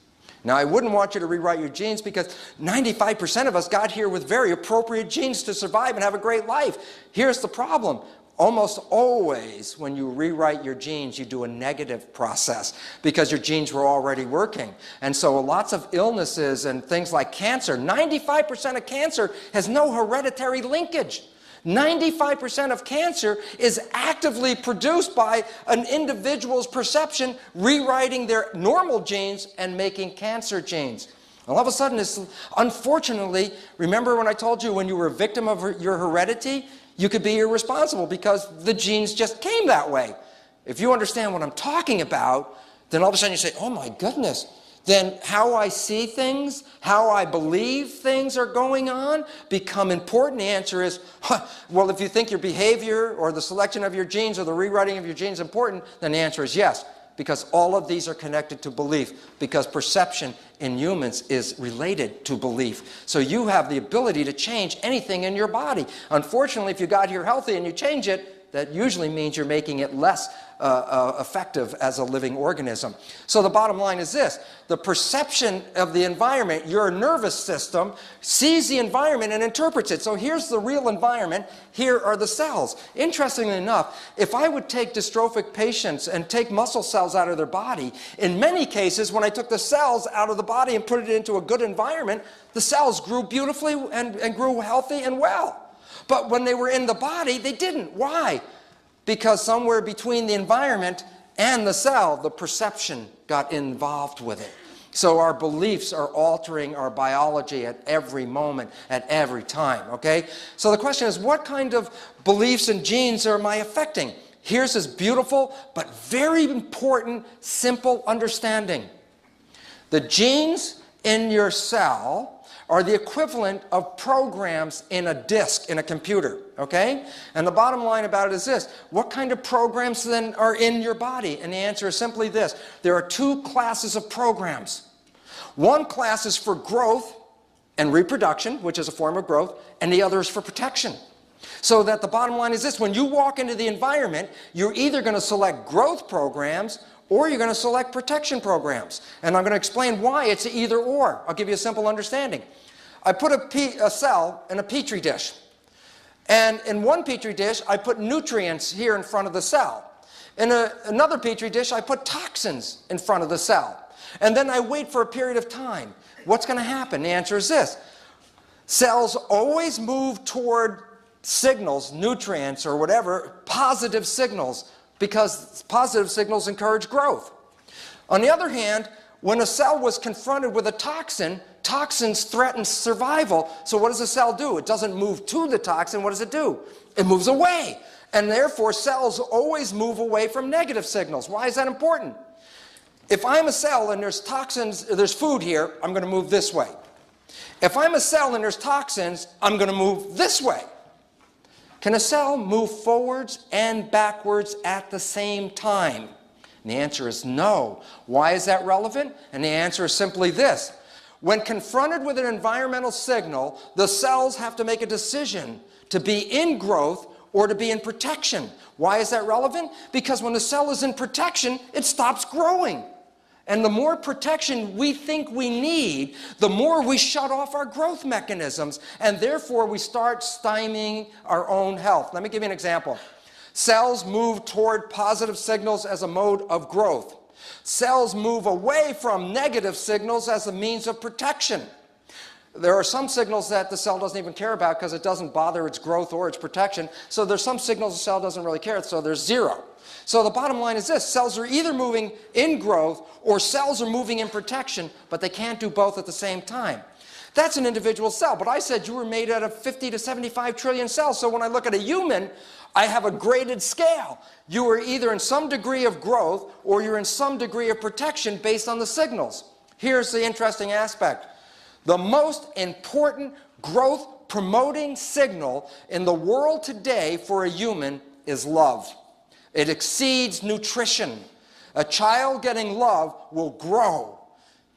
Now, I wouldn't want you to rewrite your genes because 95% of us got here with very appropriate genes to survive and have a great life. Here's the problem. Almost always when you rewrite your genes, you do a negative process because your genes were already working. And so lots of illnesses and things like cancer, 95% of cancer has no hereditary linkage. 95% of cancer is actively produced by an individual's perception rewriting their normal genes and making cancer genes. All of a sudden, unfortunately, remember when I told you when you were a victim of your heredity, you could be irresponsible because the genes just came that way. If you understand what I'm talking about, then all of a sudden you say, oh my goodness, then how I see things, how I believe things are going on become important. The answer is, well, if you think your behavior or the selection of your genes or the rewriting of your genes is important, then the answer is yes, because all of these are connected to belief, because perception in humans is related to belief. So you have the ability to change anything in your body. Unfortunately, if you got here healthy and you change it, that usually means you're making it less effective as a living organism. So the bottom line is this. The perception of the environment, your nervous system sees the environment and interprets it. So here's the real environment. Here are the cells. Interestingly enough, if I would take dystrophic patients and take muscle cells out of their body, in many cases, when I took the cells out of the body and put it into a good environment, the cells grew beautifully and grew healthy and well. But when they were in the body, they didn't. Why? because somewhere between the environment and the cell, the perception got involved with it. So our beliefs are altering our biology at every moment, at every time, okay? So the question is, what kind of beliefs and genes am I affecting? Here's this beautiful but very important, simple understanding. The genes in your cell are the equivalent of programs in a disk in a computer, okay? And the bottom line about it is this: what kind of programs then are in your body? And the answer is simply this: there are two classes of programs. One class is for growth and reproduction, which is a form of growth, and the other is for protection. So that the bottom line is this: when you walk into the environment, you're either going to select growth programs or you're going to select protection programs. And I'm going to explain why it's either or. I'll give you a simple understanding. I put a cell in a petri dish. And in one petri dish, I put nutrients here in front of the cell. In another petri dish, I put toxins in front of the cell. And then I wait for a period of time. What's going to happen? The answer is this: cells always move toward signals, nutrients or whatever, positive signals, because positive signals encourage growth. On the other hand, when a cell was confronted with a toxin, toxins threaten survival. So what does a cell do? It doesn't move to the toxin. What does it do? It moves away. And therefore, cells always move away from negative signals. Why is that important? If I'm a cell and there's toxins, there's food here, I'm going to move this way. If I'm a cell and there's toxins, I'm going to move this way. Can a cell move forwards and backwards at the same time? And the answer is no. Why is that relevant? And the answer is simply this: when confronted with an environmental signal, the cells have to make a decision to be in growth or to be in protection. Why is that relevant? Because when the cell is in protection, it stops growing. And the more protection we think we need, the more we shut off our growth mechanisms, and therefore we start stymieing our own health. Let me give you an example. Cells move toward positive signals as a mode of growth. Cells move away from negative signals as a means of protection. There are some signals that the cell doesn't even care about because it doesn't bother its growth or its protection. So there's some signals the cell doesn't really care, so there's zero. So the bottom line is this: cells are either moving in growth or cells are moving in protection, but they can't do both at the same time. That's an individual cell, but I said you were made out of 50 to 75 trillion cells. So when I look at a human, I have a graded scale. You are either in some degree of growth or you're in some degree of protection based on the signals. Here's the interesting aspect. The most important growth promoting signal in the world today for a human is love. It exceeds nutrition. A child getting love will grow.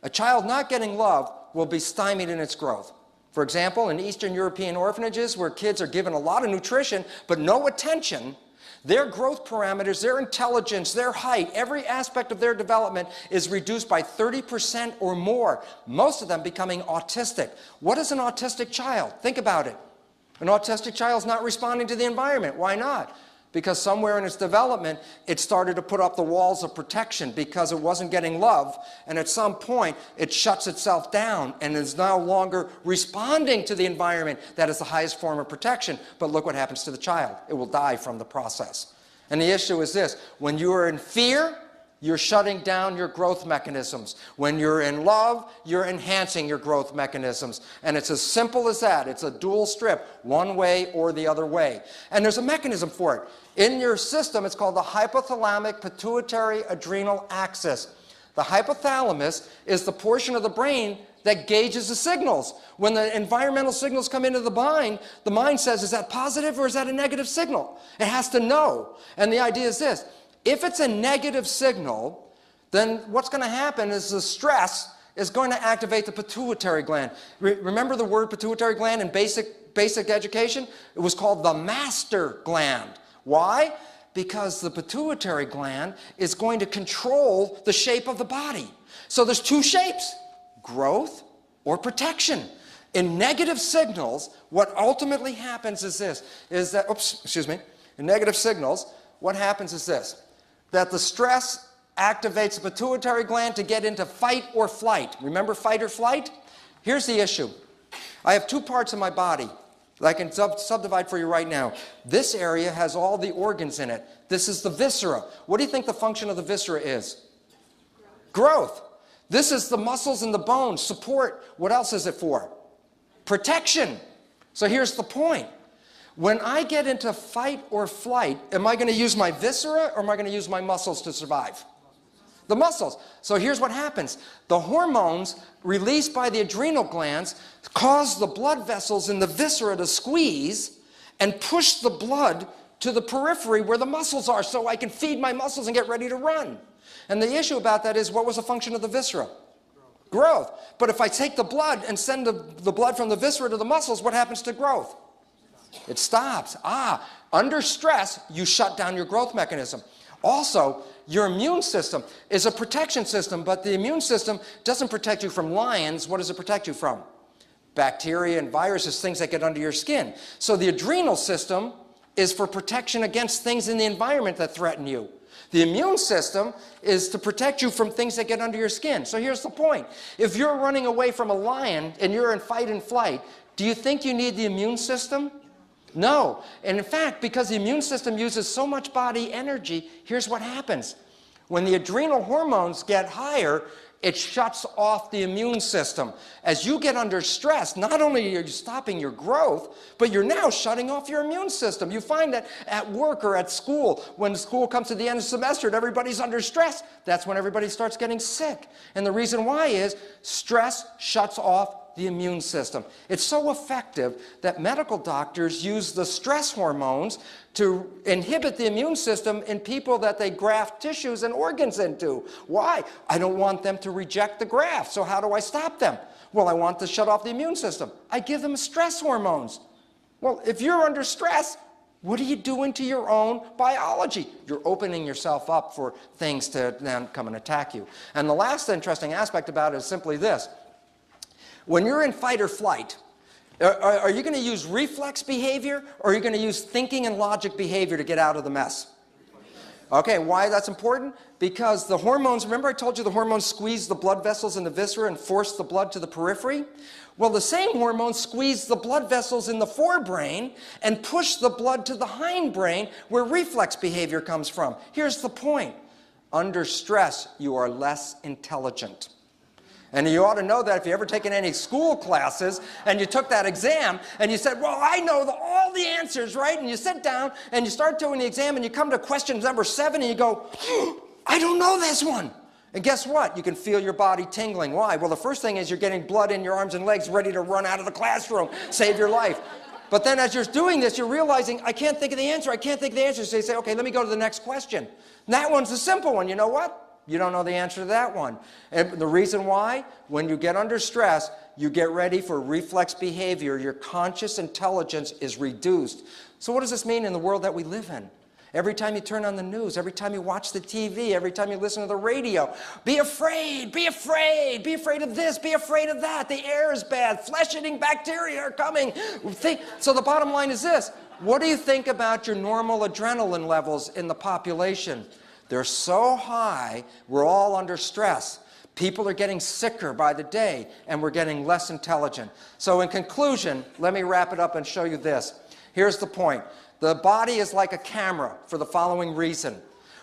A child not getting love will be stymied in its growth. For example, in Eastern European orphanages where kids are given a lot of nutrition but no attention, their growth parameters, their intelligence, their height, every aspect of their development is reduced by 30% or more, most of them becoming autistic. What is an autistic child? Think about it. An autistic child is not responding to the environment. Why not? Because somewhere in its development, it started to put up the walls of protection because it wasn't getting love, and at some point, it shuts itself down and is no longer responding to the environment that is the highest form of protection. But look what happens to the child. It will die from the process. And the issue is this: when you are in fear, you're shutting down your growth mechanisms. When you're in love, you're enhancing your growth mechanisms. And it's as simple as that. It's a dual strip, one way or the other way. And there's a mechanism for it. In your system, it's called the hypothalamic pituitary adrenal axis. The hypothalamus is the portion of the brain that gauges the signals. When the environmental signals come into the mind says, is that positive or is that a negative signal? It has to know. And the idea is this: if it's a negative signal, then what's going to happen is the stress is going to activate the pituitary gland. Remember the word pituitary gland in basic education? It was called the master gland. Why? Because the pituitary gland is going to control the shape of the body. So there's two shapes: growth or protection. In negative signals, what ultimately happens is this, in negative signals, what happens is this: that the stress activates the pituitary gland to get into fight or flight. Remember fight or flight? Here's the issue. I have two parts of my body. I can subdivide for you right now. This area has all the organs in it. This is the viscera. What do you think the function of the viscera is? Growth. This is the muscles and the bones, support. What else is it for? Protection. So here's the point. When I get into fight or flight, am I going to use my viscera or am I going to use my muscles to survive? The muscles. So here's what happens. The hormones released by the adrenal glands cause the blood vessels in the viscera to squeeze and push the blood to the periphery where the muscles are so I can feed my muscles and get ready to run. And the issue about that is, what was the function of the viscera? Growth. But if I take the blood and send the blood from the viscera to the muscles, what happens to growth? It stops. Under stress, you shut down your growth mechanism. Also, your immune system is a protection system, but the immune system doesn't protect you from lions. What does it protect you from? Bacteria and viruses, things that get under your skin. So the adrenal system is for protection against things in the environment that threaten you. The immune system is to protect you from things that get under your skin. So here's the point. If you're running away from a lion and you're in fight and flight, do you think you need the immune system? No. And in fact, because the immune system uses so much body energy, here's what happens. When the adrenal hormones get higher, it shuts off the immune system. As you get under stress, not only are you stopping your growth, but you're now shutting off your immune system. You find that at work or at school, when school comes to the end of the semester and everybody's under stress, that's when everybody starts getting sick. And the reason why is stress shuts off the immune system. It's so effective that medical doctors use the stress hormones to inhibit the immune system in people that they graft tissues and organs into. Why? I don't want them to reject the graft, so how do I stop them? Well, I want to shut off the immune system. I give them stress hormones. Well, if you're under stress, what are you doing to your own biology? You're opening yourself up for things to then come and attack you. And the last interesting aspect about it is simply this. When you're in fight or flight, are you going to use reflex behavior or are you going to use thinking and logic behavior to get out of the mess? Okay, why that's important? Because the hormones, remember I told you the hormones squeeze the blood vessels in the viscera and force the blood to the periphery? Well, the same hormones squeeze the blood vessels in the forebrain and push the blood to the hindbrain where reflex behavior comes from. Here's the point. Under stress, you are less intelligent. And you ought to know that if you've ever taken any school classes and you took that exam and you said, well, I know all the answers, right? And you sit down and you start doing the exam and you come to question number 7 and you go, I don't know this one. And guess what? You can feel your body tingling. Why? Well, the first thing is you're getting blood in your arms and legs ready to run out of the classroom, save your life. But then as you're doing this, you're realizing, I can't think of the answer. I can't think of the answer. So you say, okay, let me go to the next question. And that one's a simple one. You know what? You don't know the answer to that one. And the reason why? When you get under stress, you get ready for reflex behavior. Your conscious intelligence is reduced. So what does this mean in the world that we live in? Every time you turn on the news, every time you watch the TV, every time you listen to the radio, be afraid, be afraid, be afraid of this, be afraid of that. The air is bad, flesh-eating bacteria are coming. So the bottom line is this. What do you think about your normal adrenaline levels in the population? They're so high, we're all under stress. People are getting sicker by the day, and we're getting less intelligent. So in conclusion, let me wrap it up and show you this. Here's the point. The body is like a camera for the following reason.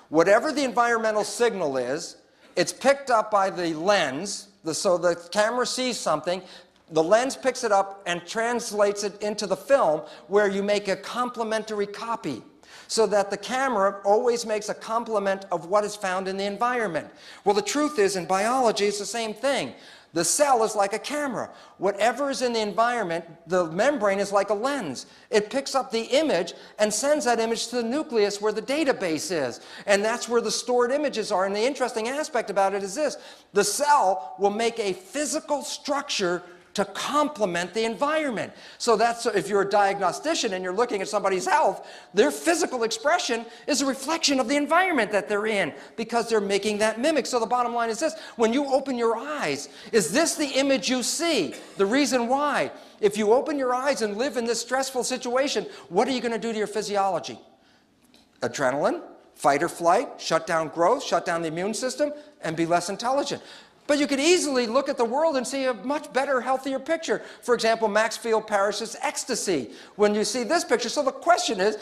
Whatever the environmental signal is, it's picked up by the lens. So the camera sees something, the lens picks it up and translates it into the film where you make a complementary copy, so that the camera always makes a complement of what is found in the environment. Well, the truth is, in biology, it's the same thing. The cell is like a camera. Whatever is in the environment, the membrane is like a lens. It picks up the image and sends that image to the nucleus where the database is. And that's where the stored images are. And the interesting aspect about it is this. The cell will make a physical structure to complement the environment. So that's, if you're a diagnostician and you're looking at somebody's health, their physical expression is a reflection of the environment that they're in because they're making that mimic. So the bottom line is this, when you open your eyes, is this the image you see? The reason why, if you open your eyes and live in this stressful situation, what are you going to do to your physiology? Adrenaline, fight or flight, shut down growth, shut down the immune system, and be less intelligent. But you could easily look at the world and see a much better, healthier picture. For example, Maxfield Parrish's ecstasy. When you see this picture, so the question is,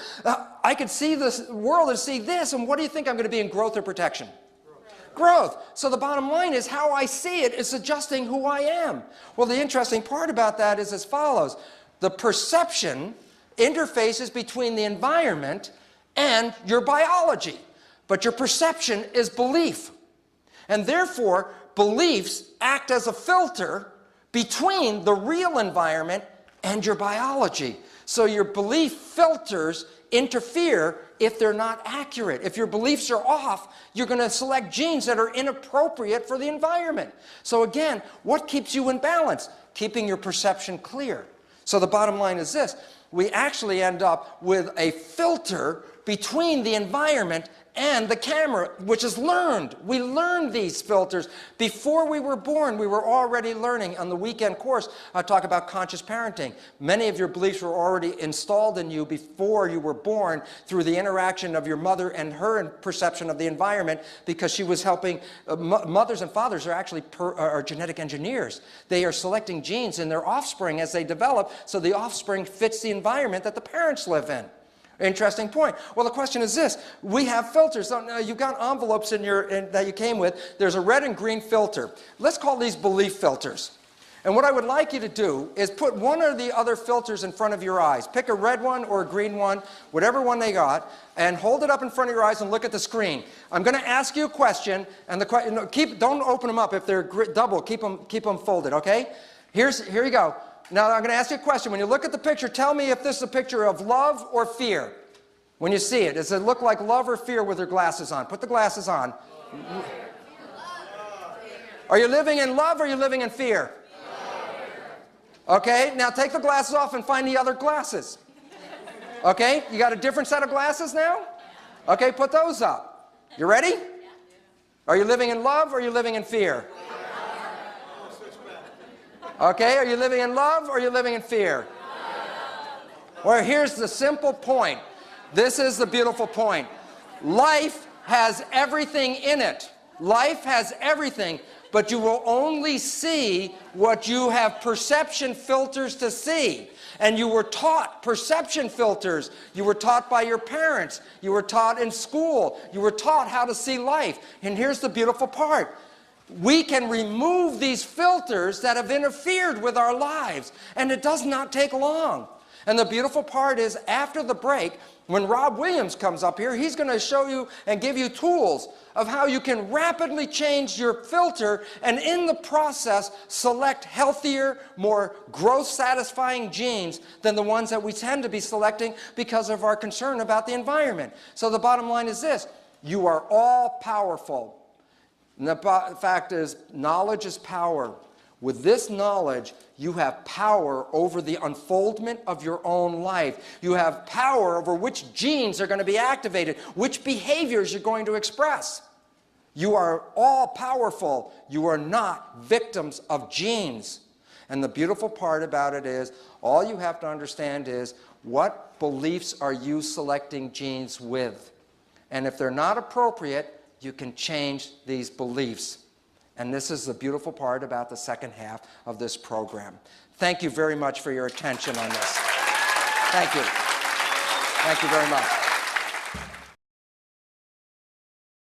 I could see this world and see this, and what do you think I'm going to be in growth or protection? Growth. So the bottom line is how I see it is adjusting who I am. Well, the interesting part about that is as follows. The perception interfaces between the environment and your biology. But your perception is belief. And therefore, beliefs act as a filter between the real environment and your biology. So your belief filters interfere if they're not accurate. If your beliefs are off, you're going to select genes that are inappropriate for the environment. So again, what keeps you in balance? Keeping your perception clear. So the bottom line is this. We actually end up with a filter between the environment and the camera, which is learned. We learned these filters. Before we were born, we were already learning. On the weekend course, I talk about conscious parenting. Many of your beliefs were already installed in you before you were born through the interaction of your mother and her perception of the environment, because she was helping. Mothers and fathers are actually are genetic engineers. They are selecting genes in their offspring as they develop, so the offspring fits the environment that the parents live in. Interesting point. Well, the question is this. We have filters. So, you've got envelopes that you came with. There's a red and green filter. Let's call these belief filters. And what I would like you to do is put one or the other filters in front of your eyes. Pick a red one or a green one, whatever one they got, and hold it up in front of your eyes and look at the screen. I'm going to ask you a question, and don't open them up. If they're double, keep them folded, okay? Here you go. Now, I'm going to ask you a question. When you look at the picture, tell me if this is a picture of love or fear. When you see it, does it look like love or fear with your glasses on? Put the glasses on. Love. Are you living in love or are you living in fear? Love. Okay, now take the glasses off and find the other glasses. Okay, you got a different set of glasses now? Okay, put those up. You ready? Are you living in love or are you living in fear? Okay, are you living in love or are you living in fear? Well, here's the simple point. This is the beautiful point. Life has everything in it. Life has everything, but you will only see what you have perception filters to see. And you were taught perception filters. You were taught by your parents. You were taught in school. You were taught how to see life. And here's the beautiful part. We can remove these filters that have interfered with our lives, and it does not take long. And the beautiful part is, after the break, when Rob Williams comes up here, he's going to show you and give you tools of how you can rapidly change your filter and in the process select healthier, more growth-satisfying genes than the ones that we tend to be selecting because of our concern about the environment. So the bottom line is this. You are all powerful. And the fact is, knowledge is power. With this knowledge, you have power over the unfoldment of your own life. You have power over which genes are going to be activated, which behaviors you're going to express. You are all powerful. You are not victims of genes. And the beautiful part about it is, all you have to understand is, what beliefs are you selecting genes with? And if they're not appropriate, you can change these beliefs. And this is the beautiful part about the second half of this program. Thank you very much for your attention on this. Thank you. Thank you very much.